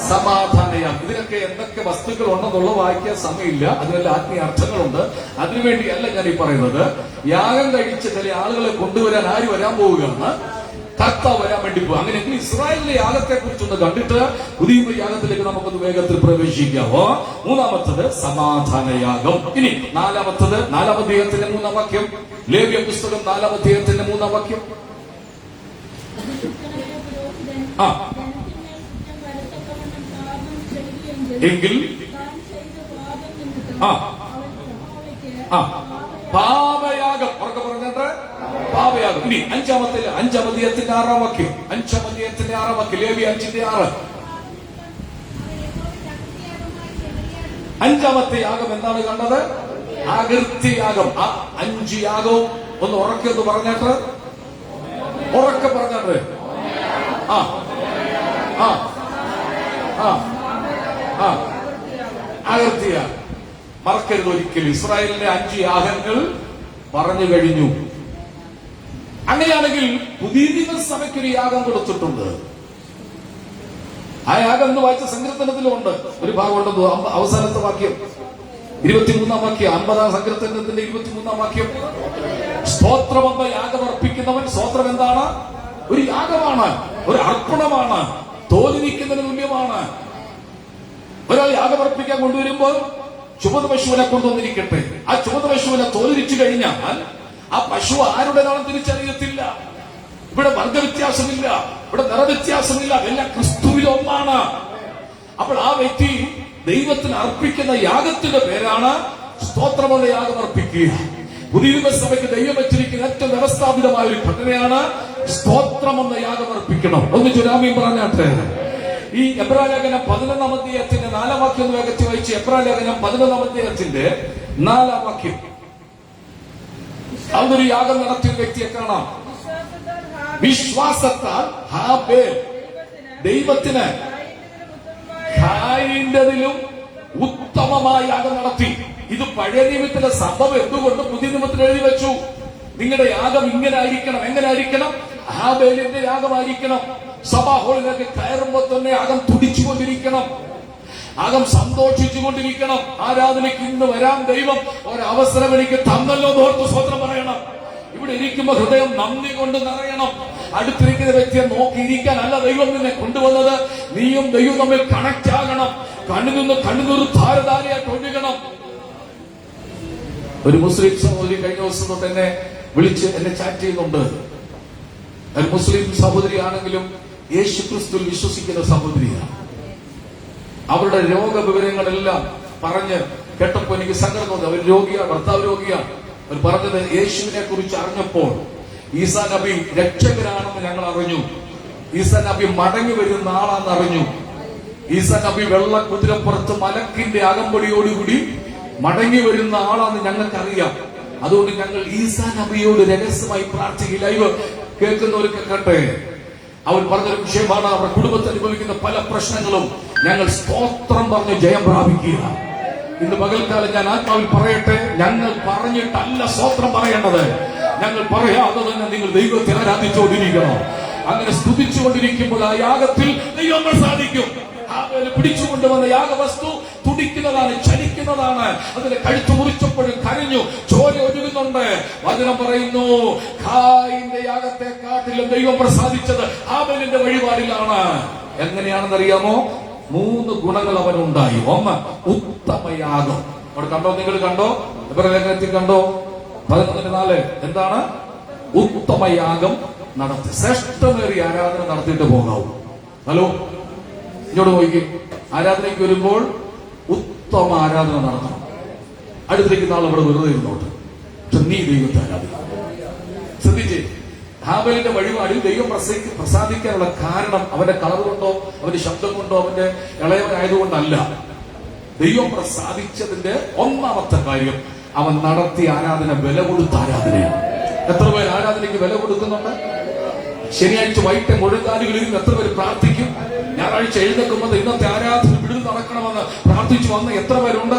സമാധാനയാഗം. ഇതിനൊക്കെ എന്തൊക്കെ വസ്തുക്കൾ ഉണ്ടെന്നുള്ള വായിക്കാൻ സമയമില്ല. അതിനെല്ലാം ആത്മീയ അർത്ഥങ്ങളുണ്ട്. അതിനുവേണ്ടിയല്ല ഞാൻ ഈ പറയുന്നത്. യാഗം കഴിച്ച് ചില ആളുകളെ കൊണ്ടുവരാൻ ആര് വരാൻ പോവുകയാണ്? കർത്താവ് വരാൻ വേണ്ടി പോകും. അങ്ങനെയെങ്കിൽ ഇസ്രായേലിന്റെ യാഗത്തെ കുറിച്ചൊന്ന് കണ്ടിട്ട് പുതിയ യാഗത്തിലേക്ക് നമുക്കൊന്ന് വേഗത്തിൽ പ്രവേശിക്കാമോ? മൂന്നാമത്തത് സമാധാനയാഗം. ഇനി നാലാമത്തത് 4-ാം അധ്യായത്തിന്റെ 3-ാം വാക്യം. ലേവ്യ പുസ്തകം 4-ാം അധ്യായത്തിന്റെ 3-ാം വാക്യം. എങ്കിൽ പാപയാഗം, ഉറക്കെ പറഞ്ഞിട്ട് പാപയാഗം. ഇനി 5-ാം അധ്യായത്തിന്റെ 6-ാം വാക്യം. 5-ാം അധ്യായത്തിന്റെ 6-ാം വാക്യം. ലേവ്യ 5:6. 5-ാമത്തെ യാഗം എന്താണ് കണ്ടത്? അകൃത്യയാഗം. ആ 5 യാഗവും ഒന്ന് ഉറക്കെ പറഞ്ഞിട്ട്, ഉറക്കെ പറഞ്ഞിട്ട് അകൃത്യയാഗം മറക്കരുത് ഒരിക്കലും. ഇസ്രായേലിന്റെ 5 യാഗങ്ങൾ പറഞ്ഞു കഴിഞ്ഞു. അങ്ങനെയാണെങ്കിൽ പുതിയ നിയമസഭയ്ക്കൊരു യാഗം കൊടുത്തിട്ടുണ്ട്. ആ യാഗം എന്ന് വായിച്ച സങ്കീർത്തനത്തിലുണ്ട്. ഒരു ഭാഗമുണ്ട്, അവസാനത്തെ വാക്യം 23-ാം വാക്യം. 50-ാം സങ്കീർത്തനത്തിന്റെ 23-ാം വാക്യം. സ്തോത്രമെന്ന യാഗം അർപ്പിക്കുന്നവൻ, സ്തോത്രം എന്താണ്? ഒരു യാഗമാണ്, ഒരു അർപ്പണമാണ്, തോലിരിക്കുന്നതിന് തുല്യമാണ്. ഒരാൾ യാഗമർപ്പിക്കാൻ കൊണ്ടുവരുമ്പോൾ ചുമന്ന പശുവിനെ കൊണ്ടുവന്നിരിക്കട്ടെ. ആ ചുമന്ന പശുവിനെ തോലിരിച്ചു കഴിഞ്ഞാൽ ആ പശു ആരുടേതാണെന്ന് തിരിച്ചറിയത്തില്ല. ഇവിടെ വർഗവ്യത്യാസമില്ല, ഇവിടെ നിറവ്യത്യാസമില്ല, എല്ലാം ക്രിസ്തുവിൽ ഒന്നാണ്. അപ്പോൾ ആ വ്യക്തി ദൈവത്തിന് അർപ്പിക്കുന്ന യാഗത്തിന്റെ പേരാണ് സ്തോത്രമുള്ള യാഗം അർപ്പിക്കുക. പുതിയ നിയമസഭയ്ക്ക് ദൈവം വെച്ചിരിക്കുന്ന ഏറ്റവും വ്യവസ്ഥാപിതമായ ഒരു ഘടനയാണ് സ്തോത്രമെന്ന യാഗം അർപ്പിക്കണം. ഒന്ന് ചുരാമീൻ പറഞ്ഞാട്ടെ. ഈ എബ്രായലേഖനം 11-ാം അധ്യായത്തിന്റെ 4-ാം വാക്യം ഒന്ന് വേഗത്തിൽ വായിച്ച്. എബ്രായലേഖനം 11-ാം അധ്യായത്തിന്റെ 4-ാം വാക്യം. അതൊരു യാഗം നടത്തിയ വ്യക്തിയെ കാണാം. വിശ്വാസത്താൽ ഹാബേൽ ദൈവത്തിന് ഖായീന്റെതിലും ഉത്തമമായ യാഗം നടത്തി. ഇത് പഴയ നിയമത്തിലെ സംഭവം എന്തുകൊണ്ട് പുതിയ നിയമത്തിൽ എഴുതി വെച്ചു? നിങ്ങളുടെ യാഗം ഇങ്ങനെ ആയിരിക്കണം. എങ്ങനെ ആയിരിക്കണം? ഹാബേലിന്റെ യാഗമായിരിക്കണം. സഭാ ഹാളിലേക്ക് കയറുമ്പോൾ തന്നെ അകം തുടിച്ചുകൊണ്ടിരിക്കണം, അകം സന്തോഷിച്ചുകൊണ്ടിരിക്കണം. ആരാധനയ്ക്ക് ഇന്ന് വരാൻ ദൈവം ഒരവസരം എനിക്ക് തന്നല്ലോ ഓർത്ത് സ്വന്തം പറയണം. ഇവിടെ ഇരിക്കുമ്പോൾ ഹൃദയം നന്ദി കൊണ്ട് നിറയണം. അടുത്തിരിക്കുന്ന വ്യക്തിയെ നോക്കിയിരിക്കാനല്ല ദൈവം നിന്നെ കൊണ്ടുവന്നത്. നീയും ദൈവം തമ്മിൽ കണക്ട് ആകണം. കണ്ണുനീർ ധാരധാരയായിട്ട് ഒഴുകണം. ഒരു മുസ്ലിം സഹോദരി കഴിഞ്ഞ ദിവസം തൊട്ട് എന്നെ വിളിച്ച് എന്നെ ചാറ്റ് ചെയ്യുന്നുണ്ട്. ഒരു മുസ്ലിം സഹോദരിയാണെങ്കിലും യേശു ക്രിസ്തുവിൽ വിശ്വസിക്കുന്ന സഹോദരിയാണ്. അവരുടെ രോഗവിവരങ്ങളെല്ലാം പറഞ്ഞ് കേട്ടപ്പോ എനിക്ക് സങ്കടം തോന്നി. അവർ രോഗിയാണ്, ഭർത്താവ് രോഗിയാണ്. അവർ പറഞ്ഞത് യേശുവിനെ കുറിച്ച് അറിഞ്ഞപ്പോൾ ഈസാ നബി രക്ഷകനാണെന്ന് ഞങ്ങൾ അറിഞ്ഞു. ഈസാ നബി മടങ്ങി വരുന്ന ആളാണെന്ന് അറിഞ്ഞു. ഈസാ നബി വെള്ള കുതിരപ്പുറത്ത് മലക്കിന്റെ അകമ്പടിയോടുകൂടി മടങ്ങി വരുന്ന ആളാണെന്ന് ഞങ്ങൾക്കറിയാം. അതുകൊണ്ട് ഞങ്ങൾ ഈസാ നബിയോട് രഹസ്യമായി പ്രാർത്ഥിക്കുക. ലൈവ് കേൾക്കുന്നവർക്ക് കേട്ടെ. അവർ പറഞ്ഞൊരു വിഷയമാണ് അവരുടെ കുടുംബത്തിൽ അനുഭവിക്കുന്ന പല പ്രശ്നങ്ങളും ഞങ്ങൾ സ്തോത്രം പറഞ്ഞ് ജയം പ്രാപിക്കുക. ഇന്ന് പകൽക്കാലം ഞാൻ ആത്മാവിൽ പറയട്ടെ, ഞങ്ങൾ പറഞ്ഞിട്ടല്ല സ്തോത്രം പറയേണ്ടത്, ഞങ്ങൾ പറയാതെ തന്നെ നിങ്ങൾ ദൈവത്തെ ആരാധിച്ചുകൊണ്ടിരിക്കണം. അങ്ങനെ സ്തുതിച്ചുകൊണ്ടിരിക്കുമ്പോൾ ആ യാഗത്തിൽ ദൈവം പ്രസാദിക്കും. പിടിച്ചുകൊണ്ടുവന്ന യാഗവസ്തു തുടിക്കുന്നതാണ്, ചലിക്കുന്നതാണ്. അതിന്റെ കഴുത്ത് മുറിച്ചപ്പോഴും കരഞ്ഞു, ചോര ഒഴുകുന്നുണ്ട്. വചനം പറയുന്നു, ഖായിന്റെ യാഗത്തെക്കാട്ടിലും ദൈവം പ്രസാദിച്ചത് ഹാബേലിന്റെ വഴിപാടിലാണ്. എങ്ങനെയാണെന്നറിയാമോ? 3 ഗുണങ്ങൾ അവനുണ്ടായി. ഒന്ന്, ഉത്തമയാഗം. അവിടെ കണ്ടോ? നിങ്ങൾ കണ്ടോ? ലേഖനത്തിൽ കണ്ടോ? 11:4 എന്താണ്? ഉത്തമയാഗം നടത്തി, ശ്രേഷ്ഠമേറിയ ആരാധന നടത്തിയിട്ട് പോകാവൂ. ഹലോ, ഇങ്ങോട്ട് നോക്കി. ആരാധനയ്ക്ക് വരുമ്പോൾ ഉത്തമ ആരാധന നടത്തണം. അടുത്തിരിക്കുന്ന ആൾ ഇവിടെ വെറുതെ ഇരുന്നോട്ട്, പക്ഷെ നീ ദൈവത്തെ ആരാധിക്കണം. ശ്രദ്ധിച്ചേ, ഹാബേലിന്റെ വഴിപാടിൽ ദൈവം പ്രസാദിക്കാനുള്ള കാരണം അവന്റെ കളർ കൊണ്ടോ അവന്റെ ശബ്ദം കൊണ്ടോ അവന്റെ ഇളയവനായതുകൊണ്ടല്ല. ദൈവം പ്രസാദിച്ചതിന്റെ ഒന്നാമത്തെ കാര്യം, അവൻ നടത്തിയ ആരാധന വില കൊടുത്ത ആരാധനയാണ്. എത്ര പേര് ആരാധനയ്ക്ക് വില കൊടുക്കുന്നുണ്ട്? ശനിയാഴ്ച വൈകിട്ട് മുഴങ്കാലുകളിൽ നിന്ന് എത്ര പേര് പ്രാർത്ഥിക്കും? ഞായറാഴ്ച എഴുന്നേൽക്കുമ്പോൾ ഇന്നത്തെ ആരാധന വിടുതൽ നടക്കണമെന്ന് പ്രാർത്ഥിച്ചു വന്ന എത്ര പേരുണ്ട്?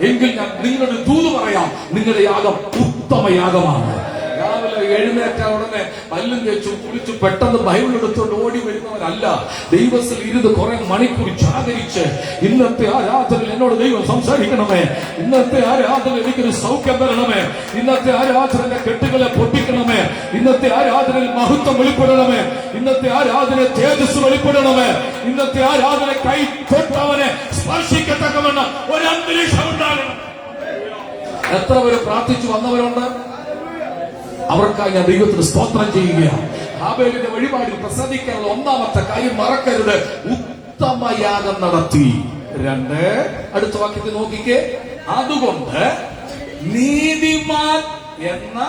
എങ്കിൽ ഞാൻ നിങ്ങളുടെ ദൂത് പറയാം, നിങ്ങളുടെ യാഗം ഉത്തമ യാഗമാണ്. രാവിലെ എഴുന്നേറ്റ ഉടനെ പല്ലും തേച്ചു കുളിച്ചു പെട്ടെന്ന് ബൈബിൾ എടുത്തുകൊണ്ട് ഓടി വരുന്നവരല്ല. ദൈവത്തിൽ ഇരുന്ന് കുറെ മണിക്കൂർ ജാഗരിച്ച്, ഇന്നത്തെ ആരാധനയിൽ എന്നോട് ദൈവം സംസാരിക്കണമേ, ഇന്നത്തെ ആരാധന എനിക്കൊരു സൗഖ്യം തരണമേ, ഇന്നത്തെ ആരാധനയുടെ കെട്ടുകളെ പൊട്ടിക്കണമേ, ഇന്നത്തെ ആരാധനയിൽ മഹത്വം വെളിപ്പെടണമേ, ഇന്നത്തെ ആരാധന തേജസ് വെളിപ്പെടണമേ, ഇന്നത്തെ ആരാധന കൈ തൊട്ടവനെ സ്പർശിക്കത്തക്കവണ്ണം ഒരു അന്തരീക്ഷം ഉണ്ടാകണം. എത്ര പേര് പ്രാർത്ഥിച്ചു വന്നവരുണ്ട്? അവർക്കായി ഞാൻ ദൈവത്തിന് സ്തോത്രം ചെയ്യുകയാണ്. ഹാബേലിന്റെ വഴിപാടിൽ പ്രസാദിക്കാനുള്ള ഒന്നാമത്തെ കാര്യം മറക്കരുത്, ഉത്തമയാഗം നടത്തി. 2, അടുത്ത വാക്യത്തിൽ നോക്കിക്കേ. അതുകൊണ്ട് നീതിമാൻ എന്ന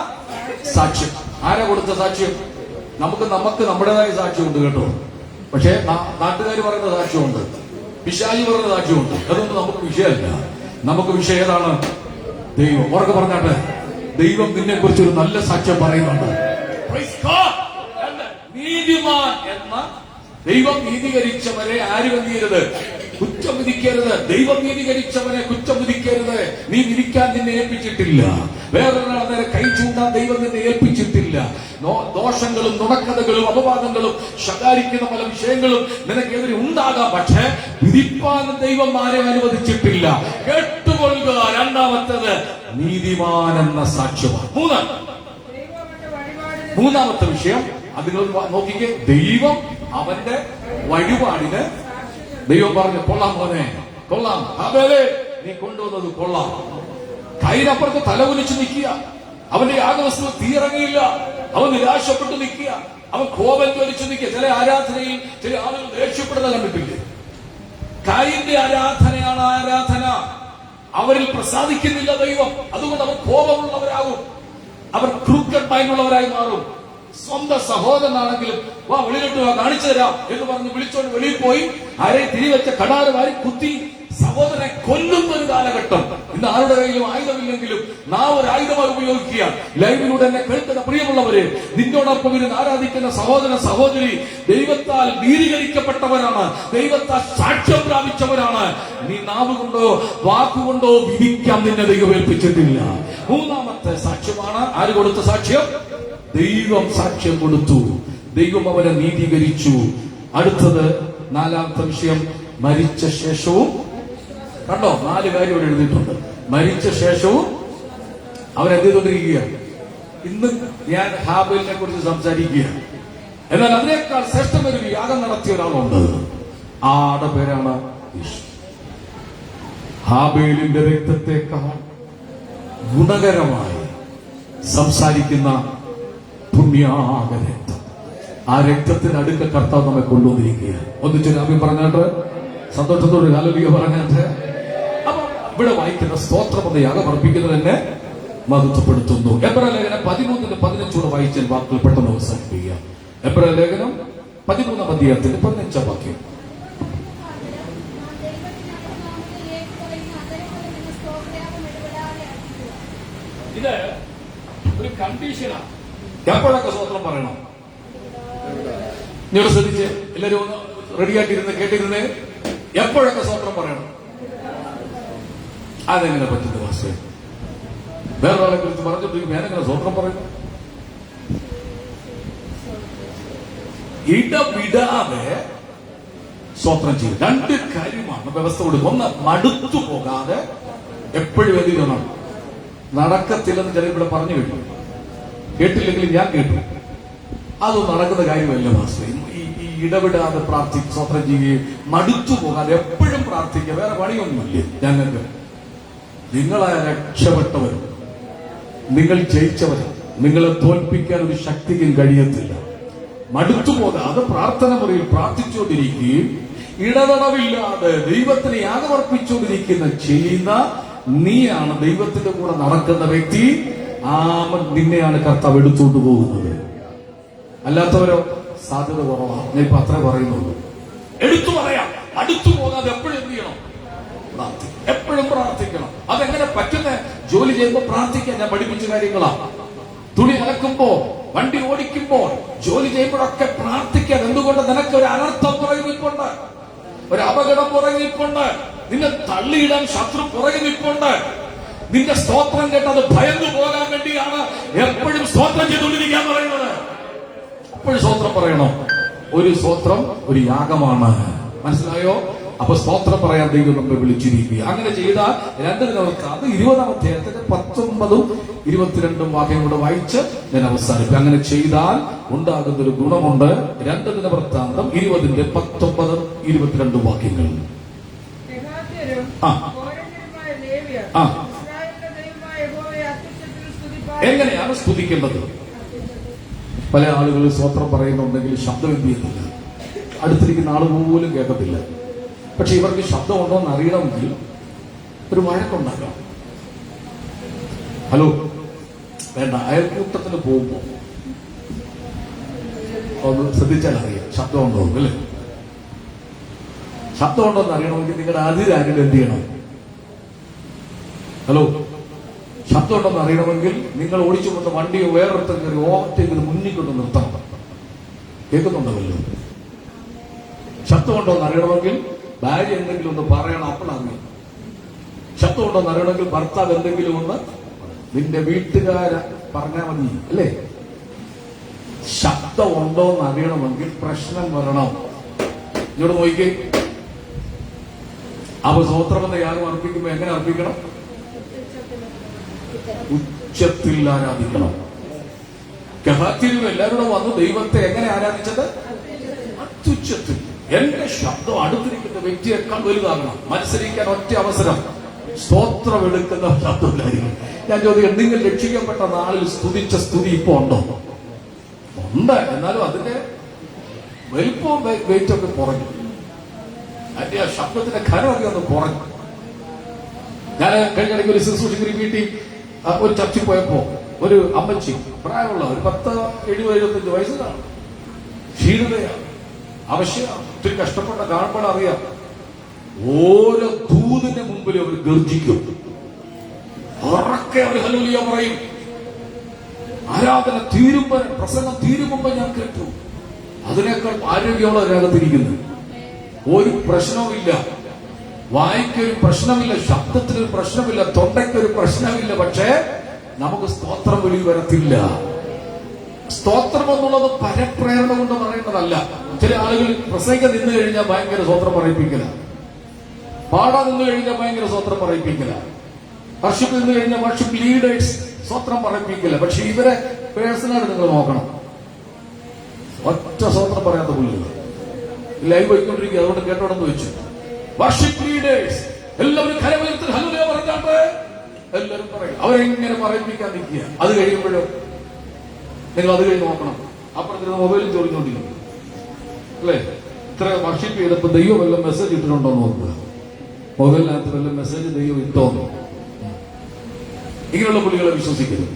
സാക്ഷ്യം. ആരാ കൊടുത്ത സാക്ഷ്യം? നമുക്ക് നമ്മുടേതായ സാക്ഷ്യമുണ്ട് കേട്ടോ. പക്ഷേ നാട്ടുകാർ പറയുന്ന സാക്ഷ്യമുണ്ട്, പിശാചി പറയുന്ന സാക്ഷ്യമുണ്ട്. അതൊന്നും നമുക്ക് വിഷയമല്ല. നമുക്ക് വിഷയം ഏതാണ്? ദൈവം. ഉറക്കെ പറഞ്ഞാട്ടെ, ദൈവം നിന്നെ കുറിച്ച് ഒരു നല്ല സാക്ഷ്യം പറയുന്നുണ്ട്. നീതിമാൻ എന്ന ദൈവം നീതീകരിച്ചവരെ ആരും എന്ത് ചെയ്യരുത്? കുറ്റം വിധിക്കരുത്. ദൈവം നീതീകരിച്ചവനെ കുറ്റം വിധിക്കരുത്. നീ വിധിക്കാൻ നിന്നെ ഏൽപ്പിച്ചിട്ടില്ല. വേറൊരാൾ നേരെ കൈ ചൂണ്ടാൻ ദൈവം നിന്നെ ഏൽപ്പിച്ചിട്ടില്ല. ദോഷങ്ങളും നുണക്കഥകളും അപവാദങ്ങളും ശകാരിക്കുന്ന പല വിഷയങ്ങളും നിനക്കെതിരെ ഉണ്ടാകാം. പക്ഷെ വിധിപ്പാനും ദൈവം ആരെയും അനുവദിച്ചിട്ടില്ല. കേട്ടുകൊള്ളുക. രണ്ടാമത്തേത് നീതിമാൻ എന്ന സാക്ഷ്യമാണ്. മൂന്നാമത്തെ വിഷയം അത് നിങ്ങൾ നോക്കിക്കേ. ദൈവം അവന്റെ വഴിപാടിന് ദൈവം പറഞ്ഞു, കൊള്ളാം മോനെ, കൊള്ളാം ഹാബേലേ, നീ കൊണ്ടുവന്നത് കൊള്ളാം. കൈനപ്പുറത്ത് തല കുനിച്ച് നിൽക്കുക. അവന്റെ യാഗവസ്തു തീയിറങ്ങിയില്ല. അവൻ നിരാശപ്പെട്ട് നിൽക്കുക. അവൻ കോപം ജ്വലിച്ച് നിൽക്കുക. ചില ആരാധനയിൽ ചില ആളുകൾ ദേഷ്യപ്പെടുന്ന കണ്ടിട്ടില്ലേ? കൈന്റെ ആരാധനയാണ് ആരാധന. അവരിൽ പ്രസാദിക്കുന്നില്ല ദൈവം. അതുകൊണ്ട് അവർ കോപമുള്ളവരാകും. അവർ ക്രൂക്കഡ് മൈൻഡുള്ളവരായി മാറും. സ്വന്തം സഹോദരനാണെങ്കിലും വാ വെളിയിലോട്ട് വാ, കാണിച്ചു തരാം എന്ന് പറഞ്ഞ് വിളിച്ചോണ്ട് വെളിയിൽ പോയി ആരെ തിരിവെച്ച കടാറ് വാരി കുത്തി സഹോദരനെ കൊല്ലുന്ന ഒരു കാലഘട്ടം. ഇന്ന് ആരുടെ കയ്യിലും ആയുധമില്ലെങ്കിലും നാം ഒരു ആയുധമായി ഉപയോഗിക്കുക. ലൈവിലൂടെ എന്നെ കേൾക്കുന്ന പ്രിയമുള്ളവര്, നിന്നോടൊപ്പം ഇരുന്ന് ആരാധിക്കുന്ന സഹോദര സഹോദരി ദൈവത്താൽ നീതീകരിക്കപ്പെട്ടവരാണ്, ദൈവത്താൽ സാക്ഷ്യം പ്രാപിച്ചവരാണ്. നീ നാവ് കൊണ്ടോ വാക്കുകൊണ്ടോ വിധിക്കാൻ നിന്നെ ദൈവം ഏൽപ്പിച്ചിട്ടില്ല. മൂന്നാമത്തെ സാക്ഷ്യമാണ് ആര് കൊടുത്ത സാക്ഷ്യം? ദൈവം സാക്ഷ്യം കൊടുത്തു. ദൈവം അവനെ നീതീകരിച്ചു. അടുത്തത് നാലാമത്തെ വിഷയം, മരിച്ച ശേഷവും. കണ്ടോ, 4 കാര്യം ഇവിടെ എഴുതിയിട്ടുണ്ട്. മരിച്ച ശേഷവും അവരെന്ത് ചെയ്തുകൊണ്ടിരിക്കുകയാണ്? ഇന്ന് ഞാൻ ഹാബേലിനെ കുറിച്ച് സംസാരിക്കുകയാണ്. എന്നാൽ അതിനേക്കാൾ ശ്രേഷ്ഠമൊരു യാഗം നടത്തിയ ഒരാളുണ്ട്. ആടെ പേരാണ് യേശു. ഹാബേലിന്റെ രക്തത്തെക്കാൾ ഗുണകരമായി സംസാരിക്കുന്ന പുണ്യാഗ രക്തം. ആ രക്തത്തിന് അടുക്ക കർത്താവ് നമ്മെ കൊണ്ടുവന്നിരിക്കുകയാണ്. ഒന്നിച്ചൊരു ആമേൻ പറഞ്ഞാട്ട്, സന്തോഷത്തോട് ഹല്ലേലൂയ പറഞ്ഞാട്ട്. അപ്പൊ ഇവിടെ വായിക്കുന്ന സ്തോത്രം എന്ന യാഗം അർപ്പിക്കുന്നത് തന്നെ മഹത്വപ്പെടുത്തുന്നു. എബ്രായ ലേഖനം 13:15 വായിച്ചാൽ വാക്കുകൾ പെട്ടെന്ന് അവസാനിപ്പിക്കുക. എബ്രായ ലേഖനം 13 അധ്യായത്തിന്റെ 15 വാക്യം. ഇത് ഒരു കണ്ടീഷനാണ്. എപ്പോഴൊക്കെ സ്തോത്രം പറയണം? നിങ്ങൾ ശ്രദ്ധിച്ച് എല്ലാവരും ഒന്ന് റെഡിയാക്കിയിരുന്ന് കേട്ടിരുന്നേ. എപ്പോഴൊക്കെ സ്തോത്രം പറയണം? അതെങ്ങനെ പറ്റുന്ന ഭാഷ? വേറൊരാളെ കുറിച്ച് പറഞ്ഞിട്ട് ഞാനെങ്ങനെ സ്വത്രം പറയുന്നു? ഇടവിടാതെ സ്വത്രം ചെയ്യും. രണ്ട് കാര്യമാണ് വ്യവസ്ഥ കൊടുക്കുക. ഒന്ന്, മടുത്തു പോകാതെ എപ്പോഴും എന്ത് ചെയ്യണം? നടക്കത്തില്ലെന്ന് ചില ഇവിടെ പറഞ്ഞു കേട്ടു. കേട്ടില്ലെങ്കിൽ ഞാൻ കേട്ടു. അതൊന്നും നടക്കുന്ന കാര്യമല്ല ഭാഷ. ഈ ഇടവിടാതെ സ്വത്രം ചെയ്യുകയും മടുത്തു പോകാതെ എപ്പോഴും പ്രാർത്ഥിക്കുക. വേറെ പണിയൊന്നുമില്ലേ ഞങ്ങൾക്ക്? നിങ്ങളെ രക്ഷപ്പെട്ടവർ, നിങ്ങൾ ജയിച്ചവർ, നിങ്ങളെ തോൽപ്പിക്കാൻ ഒരു ശക്തിക്കും കഴിയത്തില്ല. മടുത്തു പോകാതെ പ്രാർത്ഥന മുറിയിൽ പ്രാർത്ഥിച്ചുകൊണ്ടിരിക്കുകയും ഇടതടവില്ലാതെ ദൈവത്തിന് യാഗമർപ്പിച്ചുകൊണ്ടിരിക്കുന്ന ചെയ്യുന്ന നീയാണ് ദൈവത്തിന്റെ കൂടെ നടക്കുന്ന വ്യക്തി. നിന്നെയാണ് കർത്താവ് എടുത്തുകൊണ്ട് പോകുന്നത്. അല്ലാത്തവരോ സാധ്യത കുറവാണ്. ഞാൻ ഇപ്പൊ അത്രേ പറയുന്നുള്ളൂ. എടുത്തു പറയാം, അടുത്തു പോകാതെ എപ്പോഴും എന്ത് ചെയ്യണം? പ്രാർത്ഥിക്കണം. എപ്പോഴും പ്രാർത്ഥിക്കണം. അതെങ്ങനെ പറ്റുന്ന? ജോലി ചെയ്യുമ്പോൾ പ്രാർത്ഥിക്കാൻ ഞാൻ പഠിപ്പിച്ച കാര്യങ്ങളാണ്. തുണി അലക്കുമ്പോ, വണ്ടി ഓടിക്കുമ്പോൾ, ജോലി ചെയ്യുമ്പോഴൊക്കെ പ്രാർത്ഥിക്കാൻ. എന്തുകൊണ്ട്? നിനക്ക് ഒരു അനർത്ഥം പുറകെ നിൽപ്പുണ്ട്, ഒരു അപകടം പുറകെ നിൽപ്പുണ്ട്, നിന്നെ തള്ളിയിടാൻ ശത്രു പുറകെ നിൽപ്പുണ്ട്. നിന്റെ സ്തോത്രം കേട്ടത് ഭയന്നു പോകാൻ വേണ്ടിയാണ് എപ്പോഴും സ്തോത്രം ചെയ്തുകൊണ്ടിരിക്കാൻ പറയുന്നത്. എപ്പോഴും സ്തോത്രം പറയണോ? ഒരു സ്തോത്രം ഒരു യാഗമാണ്. മനസ്സിലായോ? അപ്പൊ സ്തോത്രം പറയാൻ ദൈവം നമ്മെ വിളിച്ചിരിക്കുക. അങ്ങനെ ചെയ്താൽ 2 ദിനവൃത്താന്ത 20-ാം അധ്യായത്തിന്റെ 19-ഉം 22-ഉം വാക്യം കൂടെ വായിച്ച് ഞാൻ അവസാനിപ്പിക്കും. അങ്ങനെ ചെയ്താൽ ഉണ്ടാകുന്നൊരു ഗുണമുണ്ട്. 2 ദിനവൃത്താന്തം 20-ന്റെ 19, 22 വാക്യങ്ങൾ. എങ്ങനെയാണ് സ്തുതിക്കേണ്ടത്? പല ആളുകൾ സ്തോത്രം പറയുന്നുണ്ടെങ്കിൽ ശബ്ദം എന്ത് ചെയ്യുന്നില്ല, അടുത്തിരിക്കുന്ന ആൾ പോലും കേൾക്കത്തില്ല. പക്ഷെ ഇവർക്ക് ശബ്ദം ഉണ്ടോ എന്ന് അറിയണമെങ്കിൽ ഒരു വഴക്കുണ്ടാക്കാം. ഹലോ, വേണ്ട, അയൽക്കൂട്ടത്തിന് പോകുമ്പോ ഒന്ന് ശ്രദ്ധിച്ചാൽ അറിയാം ശബ്ദം ഉണ്ടോ അല്ലേ. ശബ്ദം ഉണ്ടോ എന്ന് അറിയണമെങ്കിൽ നിങ്ങളുടെ അതിരാരും എന്ത് ചെയ്യണം? ഹലോ, ശബ്ദം ഉണ്ടെന്ന് അറിയണമെങ്കിൽ നിങ്ങൾ ഓടിച്ചു കൊണ്ട് വണ്ടിയോ വേറൊരുത്തം കയറി ഓവർടേക്ക് മുന്നിൽ കൊണ്ട് നിർത്തണം. കേൾക്കുന്നുണ്ടല്ലോ. ശബ്ദമുണ്ടോ എന്ന് അറിയണമെങ്കിൽ ഭാര്യ എന്തെങ്കിലും ഒന്ന് പറയണം, അപ്പോഴറിയാം. ശബ്ദമുണ്ടോ എന്ന് അറിയണമെങ്കിൽ ഭർത്താവ് എന്തെങ്കിലും ഒന്ന് നിന്റെ വീട്ടുകാരെ പറഞ്ഞാൽ മതി അല്ലേ. ശബ്ദം ഉണ്ടോ എന്ന് അറിയണമെങ്കിൽ പ്രശ്നം വരണം. ഇങ്ങോട്ട് നോക്കിക്കേ. അപ്പൊ സ്തോത്രമെന്ന യാഗം അർപ്പിക്കുമ്പോ എങ്ങനെ അർപ്പിക്കണം? ഉച്ചത്തിൽ ആരാധിക്കണം. കഹാത്യരും എല്ലാവരും വന്ന് ദൈവത്തെ എങ്ങനെ ആരാധിച്ചത്? അത്യുച്ചത്തിൽ. എന്റെ ശബ്ദം അടുത്തിരിക്കുന്ന വ്യക്തിയേക്കാൾ വലുതാകണം. മത്സരിക്കാൻ ഒറ്റ അവസരം. സ്തോത്രം എടുക്കുന്ന ശബ്ദമില്ലായിരിക്കും. ഞാൻ ചോദിക്കാം, നിങ്ങൾ രക്ഷിക്കപ്പെട്ട നാളിൽ സ്തുതിച്ച സ്തുതി ഇപ്പൊ ഉണ്ടോ? ഉണ്ട്. എന്നാലും അതിന്റെ വലിപ്പവും വെയിറ്റൊക്കെ കുറഞ്ഞു. അതിന്റെ ആ ശബ്ദത്തിന്റെ ഖനമൊക്കെ ഒന്ന് കുറഞ്ഞു. ഞാൻ കഴിഞ്ഞിടയ്ക്ക് ഒരു ശുശ്രൂഷകരി വീട്ടിൽ ഒരു ചർച്ചിൽ പോയപ്പോ ഒരു അമ്മച്ചി, പ്രായമുള്ള ഒരു 10-70-75 വയസ്സിലാണ്, ക്ഷീണിതയാണ്, അവശ്യമാണ്, ഒത്തിരി കഷ്ടപ്പെട്ട കാണുമ്പോൾ അറിയാം. ഓരോ ദൂതിന്റെ മുമ്പിൽ അവർ ഗർജിക്കും. ഉറക്കെ അവർ ഹല്ലേലൂയ പറയും. ആരാധന തീരുമ്പോ, പ്രസംഗം തീരുമ്പോ ഞാൻ കേട്ടു. അതിനേക്കാൾ ആരോഗ്യമുള്ള ഒരകത്തിരിക്കുന്നു. ഒരു പ്രശ്നവുമില്ല, വായിക്കൊരു പ്രശ്നമില്ല, ശബ്ദത്തിനൊരു പ്രശ്നമില്ല, തൊണ്ടയ്ക്കൊരു പ്രശ്നമില്ല. പക്ഷേ നമുക്ക് സ്തോത്രം വെളി വരത്തില്ല. സ്തോത്രം എന്നുള്ളത് പരപ്രേരണ കൊണ്ട് പറയുന്നതല്ല. ചില ആളുകൾ പ്രസംഗിക്കാൻ നിന്ന് കഴിഞ്ഞാൽ ഭയങ്കര സ്തോത്രം പറയിപ്പിക്കല, പാടാൻ നിന്ന് കഴിഞ്ഞാൽ ഭയങ്കര സ്തോത്രം പറയിപ്പിക്കല, വർഷിപ്പ് നിന്ന് കഴിഞ്ഞാൽ വർഷിപ്പ് ലീഡേഴ്സ് സ്തോത്രം പറയിപ്പിക്കില്ല. പക്ഷെ ഇവരെ പേഴ്സണായിട്ട് നിങ്ങൾ നോക്കണം. ഒറ്റ സ്തോത്രം പറയാത്ത പുള്ളികൾ ലൈവ് പോയിക്കൊണ്ടിരിക്കുക. അതുകൊണ്ട് കേട്ടോടെന്ന് വെച്ചു. വർഷിപ്പ് ലീഡേഴ്സ് എല്ലാവരും കരവയത്തിൽ ഹല്ലേലൂയ പറഞ്ഞാട്ട് എല്ലാവരും പറയും. അവരെങ്ങനെ പറയിപ്പിക്കാൻ നിൽക്കുക. അത് കഴിയുമ്പോഴോ നിങ്ങൾ അത് കഴിഞ്ഞ് നോക്കണം. അപ്പുറത്തിന് മൊബൈലും ചോദിച്ചുകൊണ്ടിരിക്കും അല്ലേ. ഇത്ര വർഷിപ്പ് ചെയ്തപ്പോ ദൈവം വല്ല മെസ്സേജ് ഇട്ടിട്ടുണ്ടോ എന്ന് നോക്കുക. മൊബൈലിനകത്ത് വല്ല മെസ്സേജ് ദൈവം ഇട്ടോന്നു. ഇങ്ങനെയുള്ള പുള്ളികളെ വിശ്വസിക്കരുത്.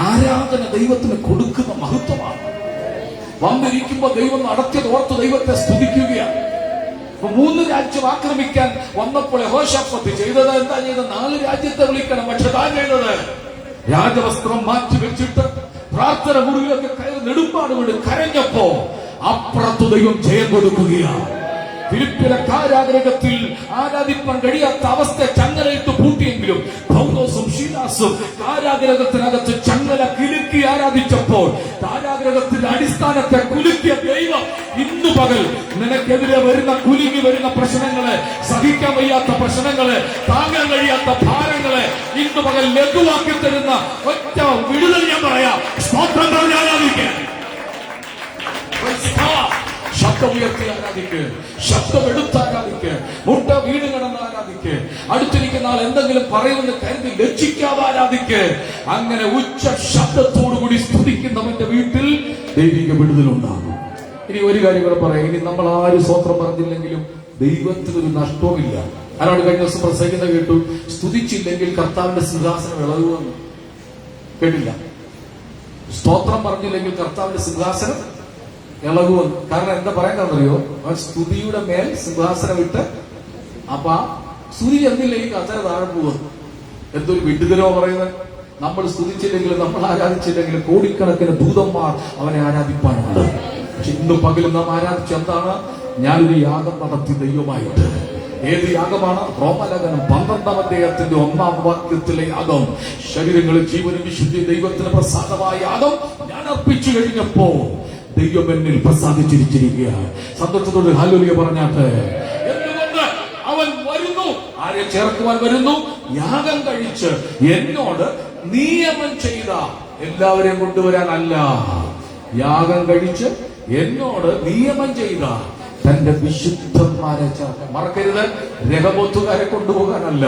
ആരാധന ദൈവത്തിന് കൊടുക്കുന്ന മഹത്വമാണ്. വന്നിരിക്കുമ്പോ ദൈവം നടത്തിയത് ഓർത്ത് ദൈവത്തെ സ്തുതിക്കുകയാണ്. 3 രാജ്യം ആക്രമിക്കാൻ വന്നപ്പോൾ യഹോശാഫാത്ത് ചെയ്തത് എന്താ ചെയ്തത്? 4 രാജ്യത്തെ വിളിക്കണം. പക്ഷെ താൻ ചെയ്തത് രാജവസ്ത്രം മാറ്റി വെച്ചിട്ട് പ്രാർത്ഥന മുറിയിലൊക്കെ കയറി നെടുമ്പാട് കൊണ്ട് കരഞ്ഞപ്പോ അപ്പുറത്ത് ദൈവം ജയം കൊടുക്കുകയാണ്. ഫിലിപ്പിലെ കാരാഗ്രഹത്തിൽ ആരാധിപ്പാൻ കഴിയാത്ത അവസ്ഥ ചങ്ങലയിട്ട് പൂട്ടിയെങ്കിലും പൗലോസും ശീലാസും കാരാഗ്രഹത്തിനകത്ത് ചങ്ങല കിലുക്കി ആരാധിച്ചപ്പോൾ കാരാഗ്രഹത്തിന്റെ അടിസ്ഥാനത്തെ കുലുക്കിയ ദൈവം ഇന്നു പകൽ നിനക്കെതിരെ വരുന്ന കുലുങ്ങി വരുന്ന പ്രശ്നങ്ങളെ, സഹിക്കാൻ വയ്യാത്ത പ്രശ്നങ്ങളെ, താങ്ങാൻ കഴിയാത്ത ഭാരങ്ങളെ ഇന്നു പകൽ ലഘുവാക്കി തരുന്ന ഒറ്റ വിടുതൽ ഞാൻ പറയാം. സ്തോത്രം പറഞ്ഞ് ആരാധിക്കാൻ. ശബ്ദമുയർത്തി ആരാധിക്ക്, ശബ്ദമെടുത്ത് ആരാധിക്ക്, മുട്ട വീട് കിടന്ന് ആരാധിക്ക്, അടുത്തിരിക്കുന്ന ആൾ എന്തെങ്കിലും പറയുമെന്ന് കരുതി ലജ്ജിക്കാതെ ആരാധിക്ക്. അങ്ങനെ ഉച്ച ശബ്ദത്തോടുകൂടി സ്തുതിക്കുന്നവന്റെ വീട്ടിൽ ദൈവിക വിടുതലുണ്ടാകും. ഇനി ഒരു കാര്യം കൂടെ പറയാം. ഇനി നമ്മൾ ആര് സ്വത്രം പറഞ്ഞില്ലെങ്കിലും ദൈവത്തിനൊരു നഷ്ടവുമില്ല. ആരോട് കഴിഞ്ഞ ദിവസം പ്രസംഗിക്കുന്ന കേട്ടു, സ്തുതിച്ചില്ലെങ്കിൽ കർത്താവിന്റെ സിംഹാസനം ഇളകുമെന്ന്. കേട്ടില്ല? സ്തോത്രം പറഞ്ഞില്ലെങ്കിൽ കർത്താവിന്റെ സിംഹാസനം ഇളകുമെന്ന്. കാരണം എന്താ പറയാന്നറിയോ? അവൻ സ്തുതിയുടെ മേൽ സിംഹാസനം ഇട്ട്, അപ്പൊ ആ സ്തുതി എന്നില്ലെങ്കിൽ കർത്താവ് താഴെ പോകുന്നു. എന്തൊരു വിടുതലോ പറയുന്നത്. നമ്മൾ സ്തുതിച്ചില്ലെങ്കിലും നമ്മൾ ആരാധിച്ചില്ലെങ്കിലും കോടിക്കണക്കിന് ദൂതന്മാർ അവനെ ആരാധിപ്പാനുണ്ട്. പക്ഷെ ഇന്ന് പകലും നാം ആരാധിച്ച എന്താണ്? ഞാനൊരു യാഗം നടത്തി ദൈവമായിട്ട്. ഏത് യാഗമാണ്? റോമലേഖനം 12-ാം അധ്യായത്തിന്റെ 1-ാം വാക്യത്തിലെ യാഗം. ശരീരങ്ങളിൽ ജീവനും വിശുദ്ധി ദൈവത്തിന് പ്രസാദമായ യാഗം ഞാൻ അർപ്പിച്ചു കഴിഞ്ഞപ്പോ ദൈവം എന്നിൽ പ്രസാദിച്ചിരിക്കുകയാണ്. സന്തോഷത്തോട് ഹല്ലേലൂയ പറഞ്ഞാട്ടെ. എന്തുകൊണ്ട്? അവൻ വരുന്നു. ആരെ ചേർക്കുവാൻ വരുന്നു? യാഗം കഴിച്ച് എന്നോട് നിയമം ചെയ്ത എല്ലാവരെയും കൊണ്ടുവരാനല്ല, യാഗം കഴിച്ച് എന്നോട് നിയമം ചെയ്ത തന്റെ വിശുദ്ധന്മാരെ ചേർക്കാൻ. മറക്കരുത്, രഹബോത്തുകാരെ കൊണ്ടുപോകാനല്ല,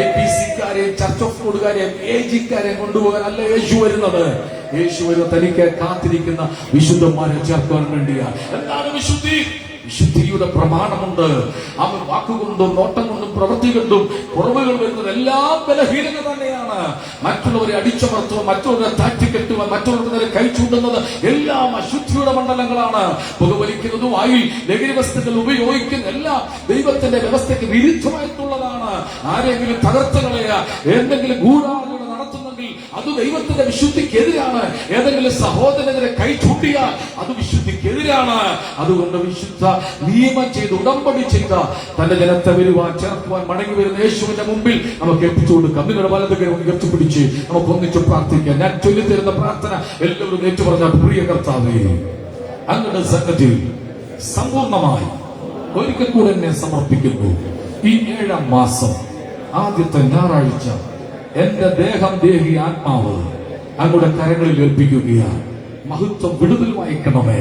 IPC-ക്കാരെയും ചർച്ച് ഓഫ് ഗോഡുകാരെയും AG-ക്കാരെയും കൊണ്ടുപോകാനല്ല യേശു വരുന്നത്. യേശു വരുന്ന തനിക്ക് കാത്തിരിക്കുന്ന വിശുദ്ധന്മാരെ ചേർക്കാൻ വേണ്ടിയാണ്. എന്താണ് വിശുദ്ധി? വിശുദ്ധിയുടെ പ്രമാണമുണ്ട്. അവൻ വാക്കുകൊണ്ടും നോട്ടം കൊണ്ടും പ്രവൃത്തി കൊണ്ടും കുറവുകൾ വരുന്നത് എല്ലാം ബലഹീനത തന്നെയാണ്. മറ്റുള്ളവരെ അടിച്ചമർത്തുക, മറ്റുള്ളവരെ താറ്റിക്കെട്ടുക, മറ്റുള്ളവരുടെ നേരെ കൈ ചൂണ്ടുന്നത് എല്ലാം അശുദ്ധിയുടെ മണ്ഡലങ്ങളാണ്. പുകവലിക്കുന്നതും വായിൽ ലഹരി വസ്തുക്കൾ ഉപയോഗിക്കുന്ന എല്ലാം ദൈവത്തിന്റെ വ്യവസ്ഥയ്ക്ക് വിരുദ്ധമായിട്ടുള്ളതാണ്. ആരെങ്കിലും തകർത്ത് കളയുക, എന്തെങ്കിലും ഗൂഢാലോചന നടത്തുന്നെങ്കിൽ അത് ദൈവത്തിന്റെ വിശുദ്ധിക്കെതിരാണ്. ഏതെങ്കിലും സഹോദരനെതിരെ കൈ ചൂണ്ടിയാൽ അത് വിശുദ്ധിക്കെതിരാണ്. അതുകൊണ്ട് വിശുദ്ധ നിയമം ചെയ്ത് ഉടമ്പടി ചെയ്ത തന്റെ ജനത്തെ വരുവാൻ ചേർക്കുവാൻ മടങ്ങി വരുന്ന യേശുവിന്റെ മുമ്പിൽ നമുക്ക് എത്തിച്ചു കൊടുക്കാം. നിങ്ങളുടെ വലതുകരം ഉയർത്തിപ്പിടിച്ച് നമുക്ക് ഒന്നിച്ച് പ്രാർത്ഥിക്കാം. ഞാൻ ചൊല്ലിത്തരുന്ന പ്രാർത്ഥന എല്ലാവരും ഏറ്റു പറഞ്ഞാൽ, പ്രിയ കർത്താവേ, അങ്ങയുടെ സന്നിധിയിൽ സമ്പൂർണമായി ഒരിക്കൽ കൂടെ എന്നെ സമർപ്പിക്കുന്നു. ഈ 7-ാം മാസം ആദ്യത്തെ ഞായറാഴ്ച എന്റെ ദേഹം, ദേഹി, ആത്മാവ് അങ്ങയുടെ കരങ്ങളിൽ ഏൽപ്പിക്കുകയാണ്. മഹത്വം വിടുതൽ വായിക്കണമേ.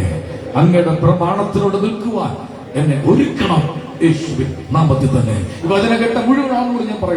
അങ്ങയുടെ പ്രമാണത്തിനോട് നിൽക്കുവാൻ എന്നെ ഒരുക്കണം യേശുവിൻ നാമത്തിൽ തന്നെ. ഈ വചനം കേട്ട മുഴുവൻ ആളോട് ഞാൻ പറയും.